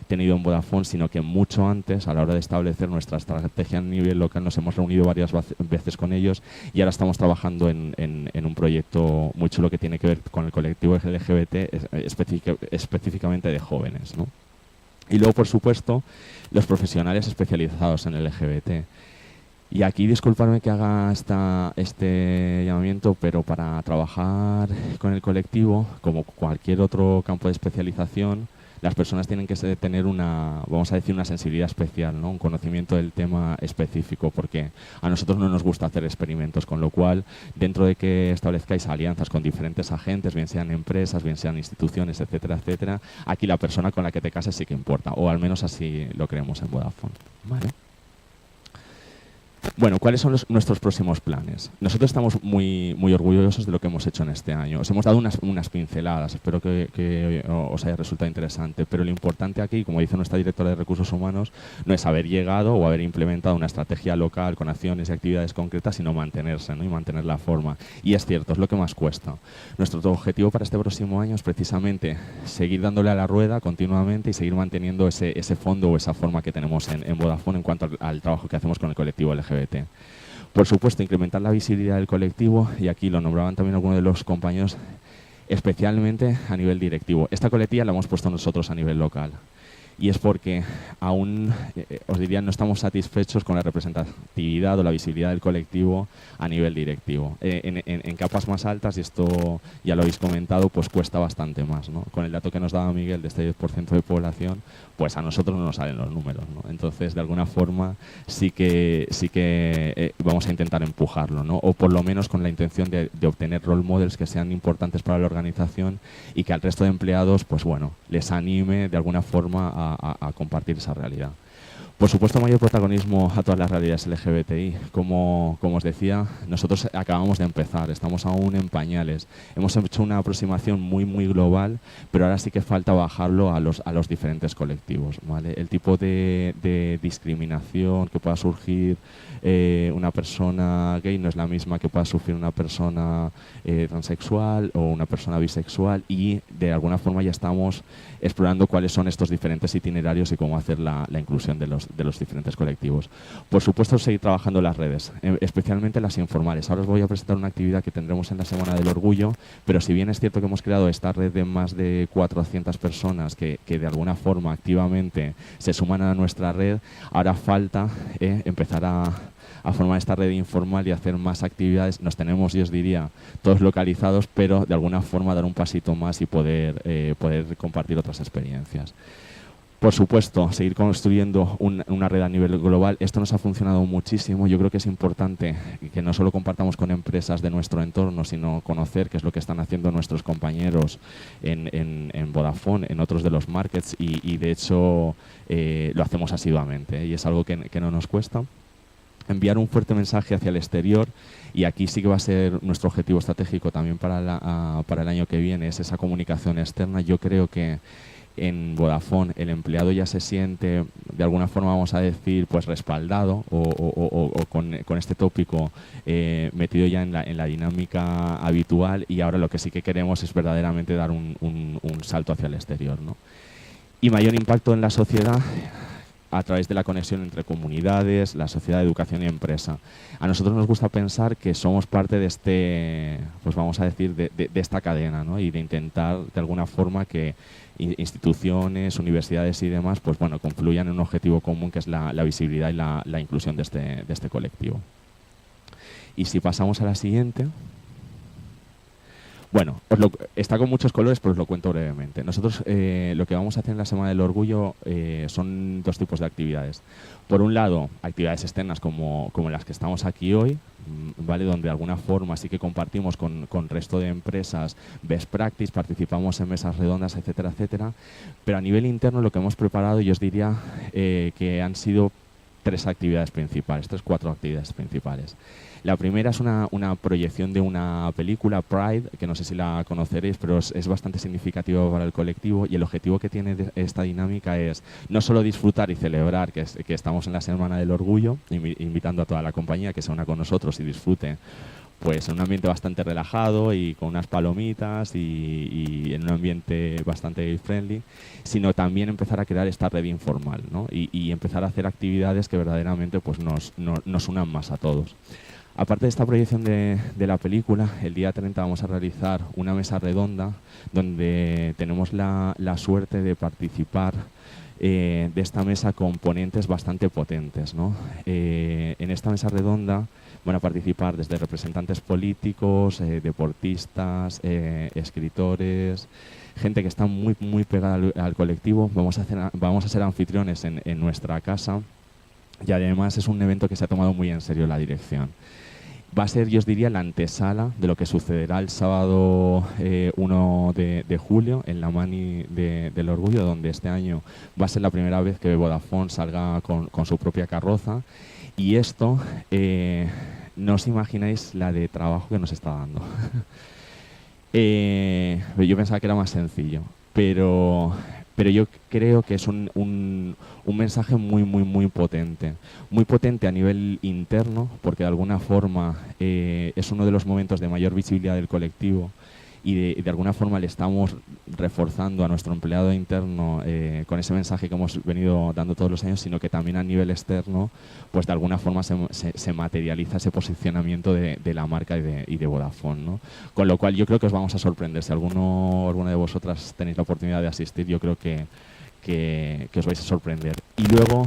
tenido en Vodafone, sino que mucho antes, a la hora de establecer nuestra estrategia a nivel local, nos hemos reunido varias veces con ellos y ahora estamos trabajando en un proyecto muy chulo que tiene que ver con el colectivo LGBT específicamente de jóvenes, ¿no? Y luego, por supuesto, los profesionales especializados en LGBT. Y aquí disculpadme que haga este llamamiento, pero para trabajar con el colectivo, como cualquier otro campo de especialización, las personas tienen que tener una sensibilidad especial, ¿no? Un conocimiento del tema específico, porque a nosotros no nos gusta hacer experimentos, con lo cual, dentro de que establezcáis alianzas con diferentes agentes, bien sean empresas, bien sean instituciones, etcétera, etcétera, aquí la persona con la que te cases sí que importa, o al menos así lo creemos en Vodafone. ¿Vale? Bueno, ¿cuáles son nuestros próximos planes? Nosotros estamos muy orgullosos de lo que hemos hecho en este año. Os hemos dado unas pinceladas, espero que os haya resultado interesante, pero lo importante aquí, como dice nuestra directora de Recursos Humanos, no es haber llegado o haber implementado una estrategia local con acciones y actividades concretas, sino mantenerse, ¿no? Y mantener la forma. Y es cierto, es lo que más cuesta. Nuestro objetivo para este próximo año es precisamente seguir dándole a la rueda continuamente y seguir manteniendo ese fondo o esa forma que tenemos en Vodafone en cuanto al trabajo que hacemos con el colectivo LGBT. Por supuesto, incrementar la visibilidad del colectivo, y aquí lo nombraban también algunos de los compañeros, especialmente a nivel directivo. Esta coletilla la hemos puesto nosotros a nivel local. Y es porque aún, os diría, no estamos satisfechos con la representatividad o la visibilidad del colectivo a nivel directivo. En capas más altas, y esto ya lo habéis comentado, pues cuesta bastante más, ¿no? Con el dato que nos daba Miguel de este 10% de población, pues a nosotros no nos salen los números, ¿no? Entonces, de alguna forma, sí que vamos a intentar empujarlo, ¿no? O por lo menos con la intención de obtener role models que sean importantes para la organización y que al resto de empleados, pues bueno, les anime de alguna forma a compartir esa realidad. Por supuesto, mayor protagonismo a todas las realidades LGBTI. Como os decía, nosotros acabamos de empezar, estamos aún en pañales. Hemos hecho una aproximación muy global, pero ahora sí que falta bajarlo a los diferentes colectivos, ¿vale? El tipo de discriminación que pueda surgir una persona gay no es la misma que pueda sufrir una persona transexual o una persona bisexual, y de alguna forma ya estamos explorando cuáles son estos diferentes itinerarios y cómo hacer la inclusión de los diferentes colectivos. Por supuesto, seguir trabajando las redes, especialmente las informales. Ahora os voy a presentar una actividad que tendremos en la Semana del Orgullo, pero si bien es cierto que hemos creado esta red de más de 400 personas que de alguna forma activamente se suman a nuestra red, ahora falta empezar a formar esta red informal y hacer más actividades. Nos tenemos, yo os diría, todos localizados, pero de alguna forma dar un pasito más y poder compartir otras experiencias. Por supuesto, seguir construyendo una red a nivel global. Esto nos ha funcionado muchísimo. Yo creo que es importante que no solo compartamos con empresas de nuestro entorno, sino conocer qué es lo que están haciendo nuestros compañeros en Vodafone, en otros de los markets, y de hecho lo hacemos asiduamente, y es algo que no nos cuesta. Enviar un fuerte mensaje hacia el exterior, y aquí sí que va a ser nuestro objetivo estratégico también para el año que viene, es esa comunicación externa. Yo creo que en Vodafone el empleado ya se siente, de alguna forma vamos a decir, pues respaldado o con este tópico metido ya en la dinámica habitual, y ahora lo que sí que queremos es verdaderamente dar un salto hacia el exterior, ¿no? Y mayor impacto en la sociedad a través de la conexión entre comunidades, la sociedad, educación y empresa. A nosotros nos gusta pensar que somos parte de pues vamos a decir, de esta cadena, ¿no? Y de intentar de alguna forma que instituciones, universidades y demás, pues bueno, confluyan en un objetivo común, que es la visibilidad y la inclusión de este colectivo. Y si pasamos a la siguiente. Bueno, está con muchos colores, pero os lo cuento brevemente. Nosotros lo que vamos a hacer en la Semana del Orgullo son dos tipos de actividades. Por un lado, actividades externas como las que estamos aquí hoy, ¿vale? Donde de alguna forma sí que compartimos con resto de empresas best practice, participamos en mesas redondas, etcétera, etcétera. Pero a nivel interno lo que hemos preparado, yo os diría que han sido tres actividades principales, cuatro actividades principales. La primera es una proyección de una película, Pride, que no sé si la conoceréis, pero es bastante significativa para el colectivo, y el objetivo que tiene esta dinámica es no solo disfrutar y celebrar que estamos en la Semana del Orgullo, invitando a toda la compañía que se una con nosotros y disfrute pues en un ambiente bastante relajado y con unas palomitas y en un ambiente bastante friendly, sino también empezar a crear esta red informal, ¿no? y empezar a hacer actividades que verdaderamente pues nos unan más a todos. Aparte de esta proyección de la película, el día 30 vamos a realizar una mesa redonda donde tenemos la suerte de participar de esta mesa con ponentes bastante potentes, ¿no? En esta mesa redonda van a participar desde representantes políticos, deportistas, escritores, gente que está muy pegada al colectivo. Vamos a ser anfitriones en nuestra casa, y además es un evento que se ha tomado muy en serio la dirección. Va a ser, yo os diría, la antesala de lo que sucederá el sábado 1 de julio en la Mani del Orgullo, donde este año va a ser la primera vez que Vodafone salga con su propia carroza. Y esto, no os imagináis la de trabajo que nos está dando. Yo pensaba que era más sencillo, pero yo creo que es un mensaje muy potente. Muy potente a nivel interno, porque de alguna forma es uno de los momentos de mayor visibilidad del colectivo, y de alguna forma le estamos reforzando a nuestro empleado interno con ese mensaje que hemos venido dando todos los años, sino que también a nivel externo, pues de alguna forma se materializa ese posicionamiento de la marca y de Vodafone, ¿no? Con lo cual yo creo que os vamos a sorprender. Si alguna de vosotras tenéis la oportunidad de asistir, yo creo que os vais a sorprender. Y luego,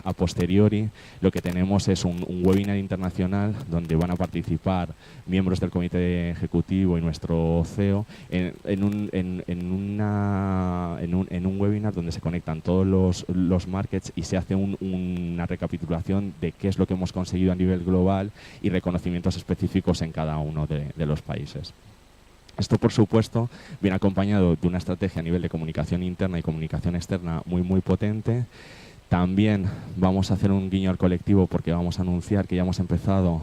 a posteriori, lo que tenemos es un webinar internacional donde van a participar miembros del comité ejecutivo y nuestro CEO en un webinar donde se conectan todos los markets y se hace una recapitulación de qué es lo que hemos conseguido a nivel global y reconocimientos específicos en cada uno de los países. Esto, por supuesto, viene acompañado de una estrategia a nivel de comunicación interna y comunicación externa muy potente. También vamos a hacer un guiño al colectivo porque vamos a anunciar que ya hemos empezado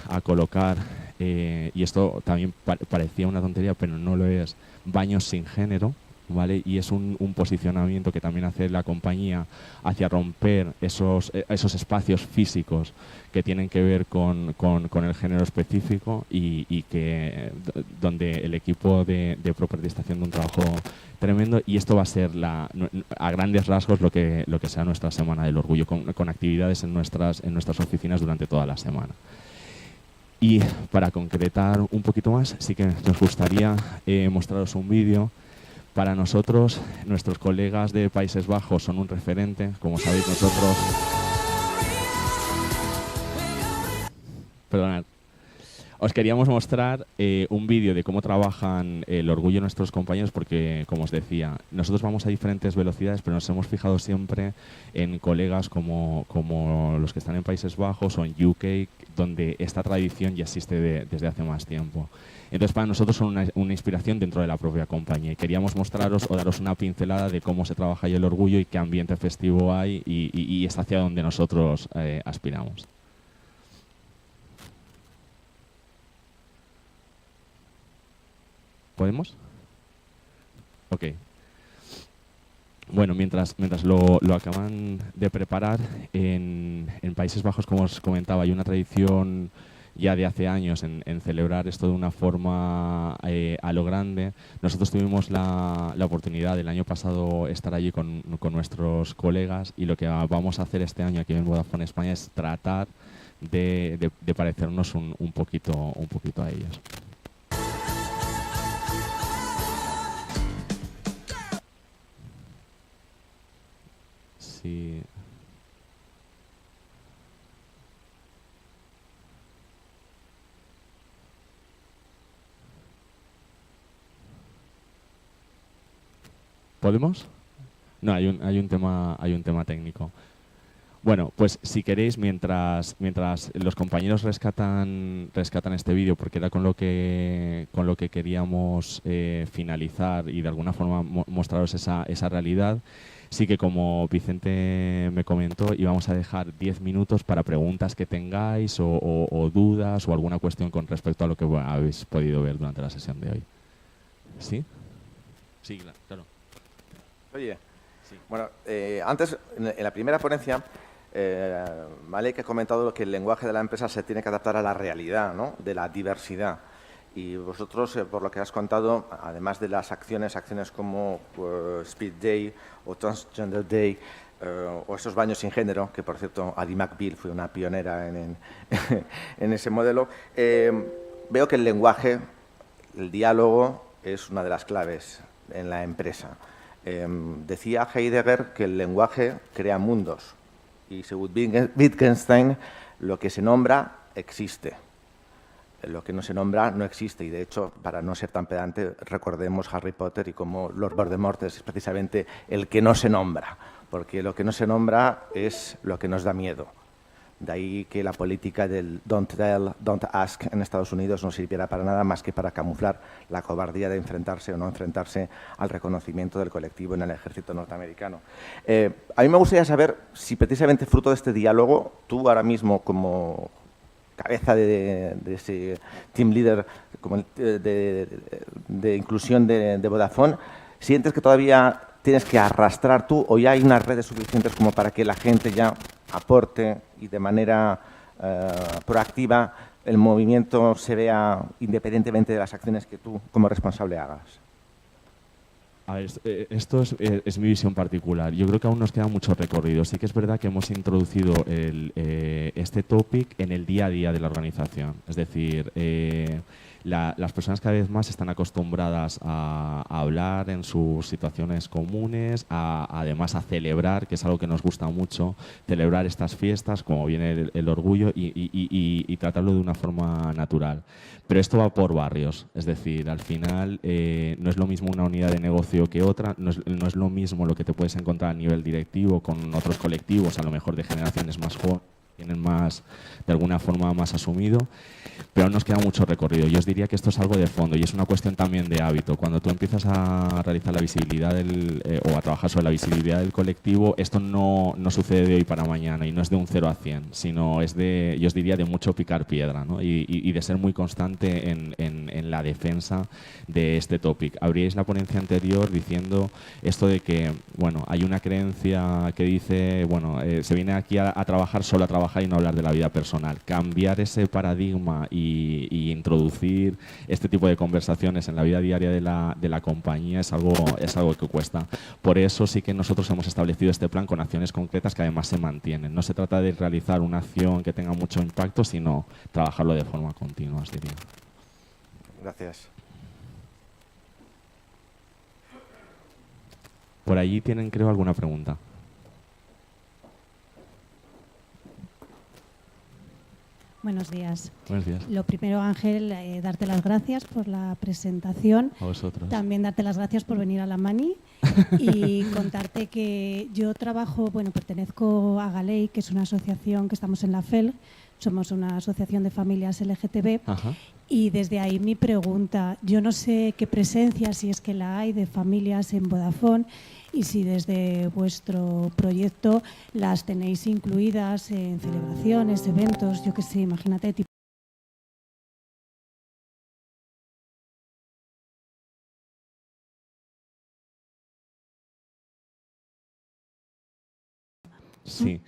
a colocar, y esto también parecía una tontería, pero no lo es, baños sin género, ¿vale? Y es un posicionamiento que también hace la compañía hacia romper esos espacios físicos que tienen que ver con el género específico y que donde el equipo de Property está haciendo un trabajo tremendo, y esto va a ser a grandes rasgos lo que sea nuestra Semana del Orgullo, con actividades en nuestras oficinas durante toda la semana. Y para concretar un poquito más, sí que nos gustaría mostraros un vídeo. Para nosotros, nuestros colegas de Países Bajos son un referente, como sabéis nosotros. Perdonad. Os queríamos mostrar un vídeo de cómo trabajan el orgullo de nuestros compañeros porque, como os decía, nosotros vamos a diferentes velocidades, pero nos hemos fijado siempre en colegas como los que están en Países Bajos o en UK, donde esta tradición ya existe desde hace más tiempo. Entonces, para nosotros son una inspiración dentro de la propia compañía. Y queríamos mostraros o daros una pincelada de cómo se trabaja ahí el orgullo y qué ambiente festivo hay y es hacia donde nosotros aspiramos. ¿Podemos? Ok. Bueno, mientras lo acaban de preparar, en Países Bajos, como os comentaba, hay una tradición ya de hace años en celebrar esto de una forma a lo grande. Nosotros tuvimos la oportunidad el año pasado estar allí con nuestros colegas, y lo que vamos a hacer este año aquí en Vodafone España es tratar de parecernos un poquito a ellos. Sí. ¿Podemos? No, hay un tema técnico. Bueno, pues si queréis, mientras los compañeros rescatan este vídeo, porque era con lo que queríamos finalizar y de alguna forma mostraros esa realidad, sí que, como Vicente me comentó, íbamos a dejar 10 minutos para preguntas que tengáis o dudas o alguna cuestión con respecto a lo que habéis podido ver durante la sesión de hoy. ¿Sí? Sí, claro. Oye, Sí. bueno, antes, en la primera ponencia, Malek ha comentado que el lenguaje de la empresa se tiene que adaptar a la realidad, ¿no?, de la diversidad. Y vosotros, por lo que has contado, además de las acciones como Speed Day o Transgender Day, o esos baños sin género, que por cierto Addie McBeal fue una pionera en ese modelo, veo que el lenguaje, el diálogo, es una de las claves en la empresa. Decía Heidegger que el lenguaje crea mundos, y según Wittgenstein, lo que se nombra existe. Lo que no se nombra no existe, y de hecho, para no ser tan pedante, recordemos Harry Potter y cómo Lord Voldemort es precisamente el que no se nombra, porque lo que no se nombra es lo que nos da miedo. De ahí que la política del don't tell, don't ask en Estados Unidos no sirviera para nada más que para camuflar la cobardía de enfrentarse o no enfrentarse al reconocimiento del colectivo en el ejército norteamericano. A mí me gustaría saber si precisamente fruto de este diálogo, tú ahora mismo como cabeza de ese team leader como de inclusión de Vodafone, ¿sientes que todavía tienes que arrastrar tú o ya hay unas redes suficientes como para que la gente ya aporte y de manera proactiva el movimiento se vea independientemente de las acciones que tú como responsable hagas? A ver, esto es mi visión particular. Yo creo que aún nos queda mucho recorrido. Sí que es verdad que hemos introducido este topic en el día a día de la organización. Es decir, las personas cada vez más están acostumbradas a hablar en sus situaciones comunes, además a celebrar, que es algo que nos gusta mucho, celebrar estas fiestas, como viene el orgullo, y tratarlo de una forma natural. Pero esto va por barrios, es decir, al final no es lo mismo una unidad de negocio que otra, no es lo mismo lo que te puedes encontrar a nivel directivo con otros colectivos, a lo mejor de generaciones más jóvenes, tienen más, de alguna forma, más asumido, pero aún nos queda mucho recorrido. Yo os diría que esto es algo de fondo y es una cuestión también de hábito. Cuando tú empiezas a realizar la visibilidad o a trabajar sobre la visibilidad del colectivo, esto no sucede de hoy para mañana y no es de un 0 a 100, sino es de, yo os diría, de mucho picar piedra, ¿no? y de ser muy constante en la defensa de este topic. Abríais la ponencia anterior diciendo esto de que, bueno, hay una creencia que dice, bueno, se viene aquí a trabajar, solo a trabajar y no hablar de la vida personal. Cambiar ese paradigma y introducir este tipo de conversaciones en la vida diaria de la compañía es algo que cuesta. Por eso sí que nosotros hemos establecido este plan con acciones concretas que además se mantienen. No se trata de realizar una acción que tenga mucho impacto, sino trabajarlo de forma continua, os diría. Gracias. Por allí tienen, creo, alguna pregunta. Buenos días. Buenos días. Lo primero, Ángel, darte las gracias por la presentación. A vosotros. También darte las gracias por venir a la Mani y contarte que yo pertenezco a Galei, que es una asociación que estamos en la FEL. Somos una asociación de familias LGTB. Ajá. Y desde ahí mi pregunta, yo no sé qué presencia, si es que la hay, de familias en Vodafone y si desde vuestro proyecto las tenéis incluidas en celebraciones, eventos, yo qué sé, imagínate, tipo. Sí.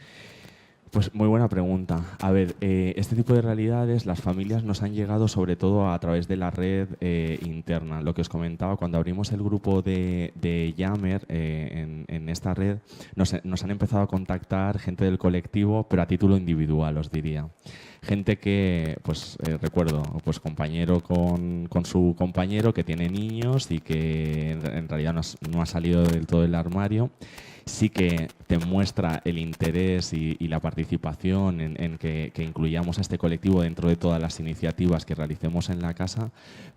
Pues muy buena pregunta. A ver, este tipo de realidades, las familias nos han llegado sobre todo a través de la red interna. Lo que os comentaba, cuando abrimos el grupo de Yammer en esta red, nos han empezado a contactar gente del colectivo, pero a título individual, os diría. Gente que, pues recuerdo, pues compañero con su compañero que tiene niños y que en realidad no ha salido del todo del armario. Sí que te muestra el interés y la participación en que incluyamos a este colectivo dentro de todas las iniciativas que realicemos en la casa,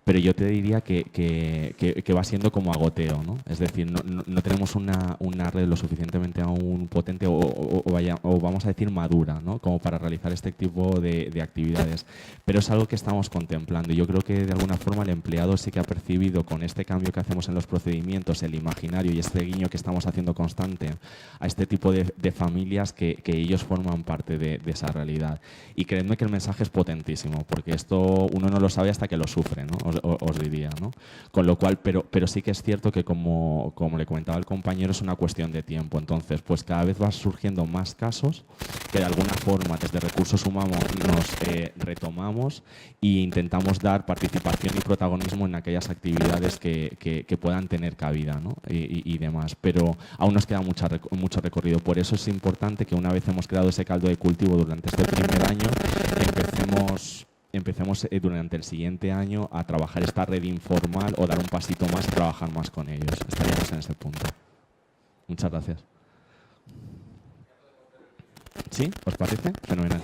pero yo te diría que va siendo como a goteo, ¿no? Es decir, no tenemos una red lo suficientemente aún potente o vamos a decir madura, ¿no? Como para realizar este tipo de actividades. Pero es algo que estamos contemplando y yo creo que de alguna forma el empleado sí que ha percibido con este cambio que hacemos en los procedimientos, el imaginario y este guiño que estamos haciendo constante a este tipo de familias que ellos forman parte de esa realidad. Y creedme que el mensaje es potentísimo, porque esto uno no lo sabe hasta que lo sufre, ¿no? Os diría, ¿no? Con lo cual, pero sí que es cierto que como le comentaba el compañero, es una cuestión de tiempo. Entonces, pues cada vez van surgiendo más casos que de alguna forma desde Recursos Humanos nos retomamos e intentamos dar participación y protagonismo en aquellas actividades que puedan tener cabida, ¿no? y demás. Pero aún nos queda mucho recorrido. Por eso es importante que una vez hemos creado ese caldo de cultivo durante este primer año, empecemos durante el siguiente año a trabajar esta red informal o dar un pasito más y trabajar más con ellos. Estaríamos en ese punto. Muchas gracias. ¿Sí? ¿Os parece? Fenomenal.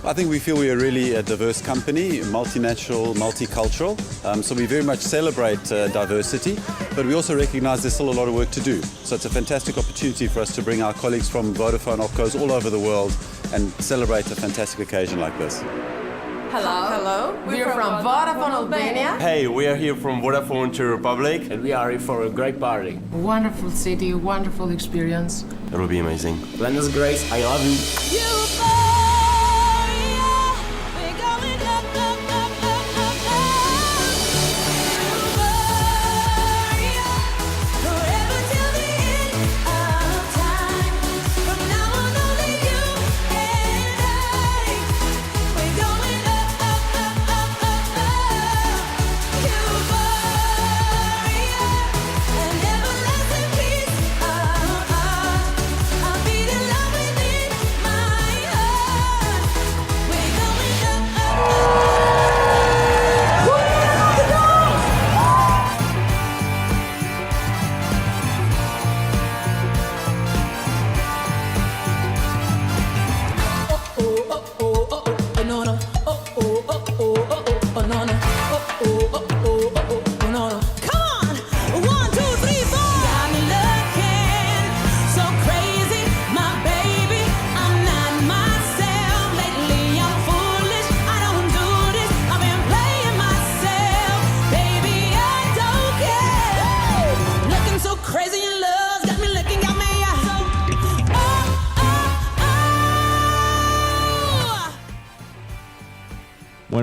I think we feel we are really a diverse company, multinational, multicultural. So we very much celebrate diversity, but we also recognize there's still a lot of work to do. So it's a fantastic opportunity for us to bring our colleagues from Vodafone OpCos all over the world and celebrate a fantastic occasion like this. Hello. Hello. We're from Vodafone Albania. Hey, we are here from Vodafone Czech Republic. And we are here for a great party. Wonderful city, wonderful experience. It will be amazing. Goodness grace, I love you. I'll be in love within my heart.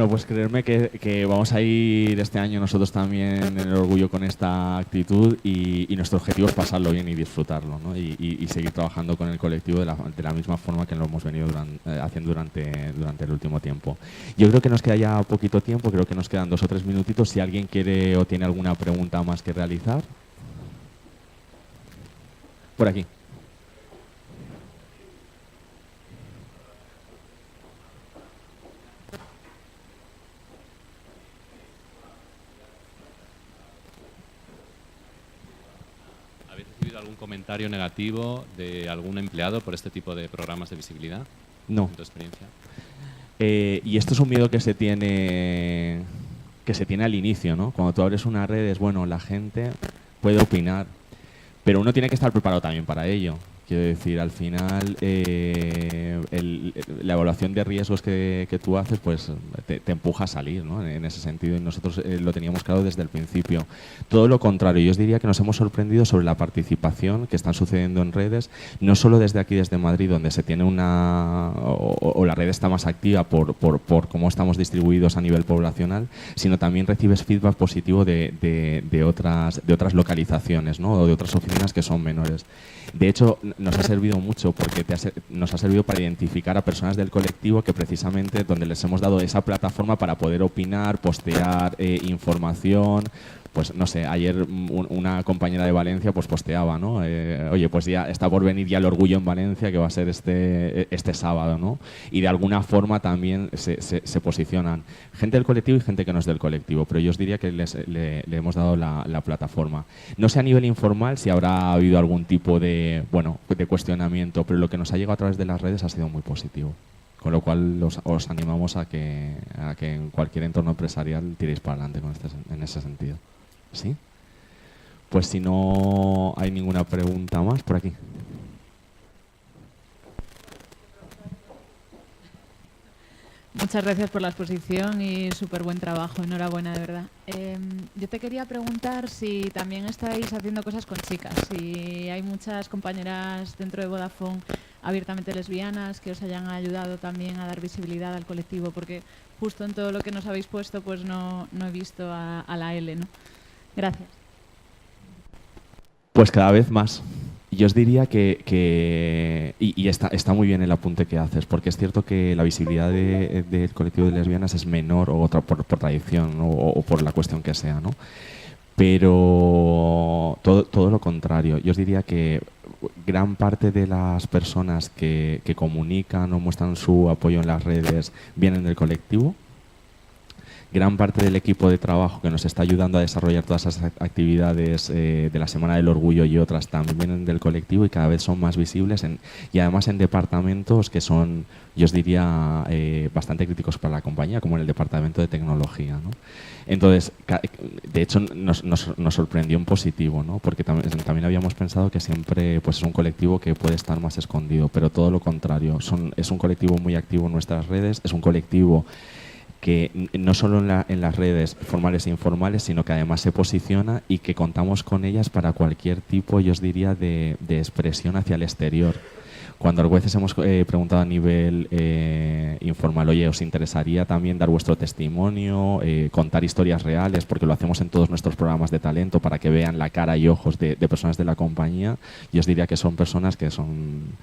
Bueno, pues creerme que vamos a ir este año nosotros también en el orgullo con esta actitud y nuestro objetivo es pasarlo bien y disfrutarlo, ¿no? Y seguir trabajando con el colectivo de la misma forma que lo hemos venido haciendo durante el último tiempo. Yo creo que nos queda ya poquito tiempo, creo que nos quedan 2 o 3 minutitos. Si alguien quiere o tiene alguna pregunta más que realizar. Por aquí. ¿Habéis recibido algún comentario negativo de algún empleado por este tipo de programas de visibilidad? No. ¿En tu experiencia? Y esto es un miedo que se tiene al inicio, ¿no? Cuando tú abres una red es, bueno, la gente puede opinar, pero uno tiene que estar preparado también para ello. Quiero decir, al final, la evaluación de riesgos que tú haces, pues te empuja a salir, ¿no? En ese sentido, y nosotros lo teníamos claro desde el principio. Todo lo contrario, yo os diría que nos hemos sorprendido sobre la participación que están sucediendo en redes, no solo desde aquí, desde Madrid, donde se tiene o la red está más activa por cómo estamos distribuidos a nivel poblacional, sino también recibes feedback positivo de otras localizaciones, ¿no? O de otras oficinas que son menores. De hecho, nos ha servido mucho porque nos ha servido para identificar a personas del colectivo que precisamente donde les hemos dado esa plataforma para poder opinar, postear información. Pues no sé, ayer una compañera de Valencia pues posteaba, ¿no? Oye, pues ya está por venir ya el orgullo en Valencia, que va a ser este sábado, ¿no? Y de alguna forma también se posicionan gente del colectivo y gente que no es del colectivo, pero yo os diría que le hemos dado la plataforma. No sé a nivel informal si habrá habido algún tipo de cuestionamiento, pero lo que nos ha llegado a través de las redes ha sido muy positivo. Con lo cual os animamos a que en cualquier entorno empresarial tiréis para adelante en ese sentido. ¿Sí? Pues si no hay ninguna pregunta más, por aquí. Muchas gracias por la exposición y súper buen trabajo, enhorabuena, de verdad. Yo te quería preguntar si también estáis haciendo cosas con chicas, si hay muchas compañeras dentro de Vodafone abiertamente lesbianas que os hayan ayudado también a dar visibilidad al colectivo, porque justo en todo lo que nos habéis puesto pues no he visto a la L, ¿no? Gracias. Pues cada vez más. Yo os diría que está muy bien el apunte que haces, porque es cierto que la visibilidad del colectivo de lesbianas es menor o por tradición, ¿no? o por la cuestión que sea, ¿no? Pero todo lo contrario. Yo os diría que gran parte de las personas que comunican o muestran su apoyo en las redes vienen del colectivo. Gran parte del equipo de trabajo que nos está ayudando a desarrollar todas esas actividades de la Semana del Orgullo y otras también vienen del colectivo y cada vez son más visibles y además en departamentos que son, yo os diría, bastante críticos para la compañía, como en el departamento de tecnología, ¿no? Entonces, de hecho, nos sorprendió en positivo, ¿no? Porque también habíamos pensado que siempre pues, es un colectivo que puede estar más escondido, pero todo lo contrario. Es un colectivo muy activo en nuestras redes, es un colectivo que no solo en las redes formales e informales, sino que además se posiciona y que contamos con ellas para cualquier tipo, yo os diría, de expresión hacia el exterior. Cuando a veces hemos preguntado a nivel informal, oye, ¿os interesaría también dar vuestro testimonio, contar historias reales? Porque lo hacemos en todos nuestros programas de talento para que vean la cara y ojos de personas de la compañía. Y os diría que son personas que son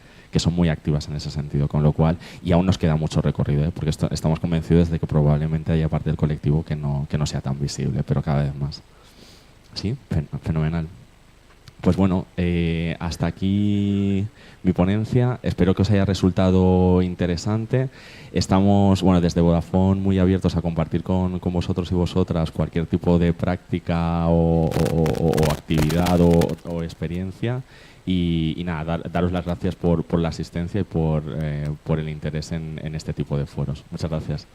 muy activas en ese sentido, con lo cual, y aún nos queda mucho recorrido, porque estamos convencidos de que probablemente haya parte del colectivo que no sea tan visible, pero cada vez más. Sí, fenomenal. Pues bueno, hasta aquí mi ponencia. Espero que os haya resultado interesante. Estamos, bueno, desde Vodafone muy abiertos a compartir con vosotros y vosotras cualquier tipo de práctica o actividad o experiencia. Y nada, daros las gracias por la asistencia y por el interés en este tipo de foros. Muchas gracias.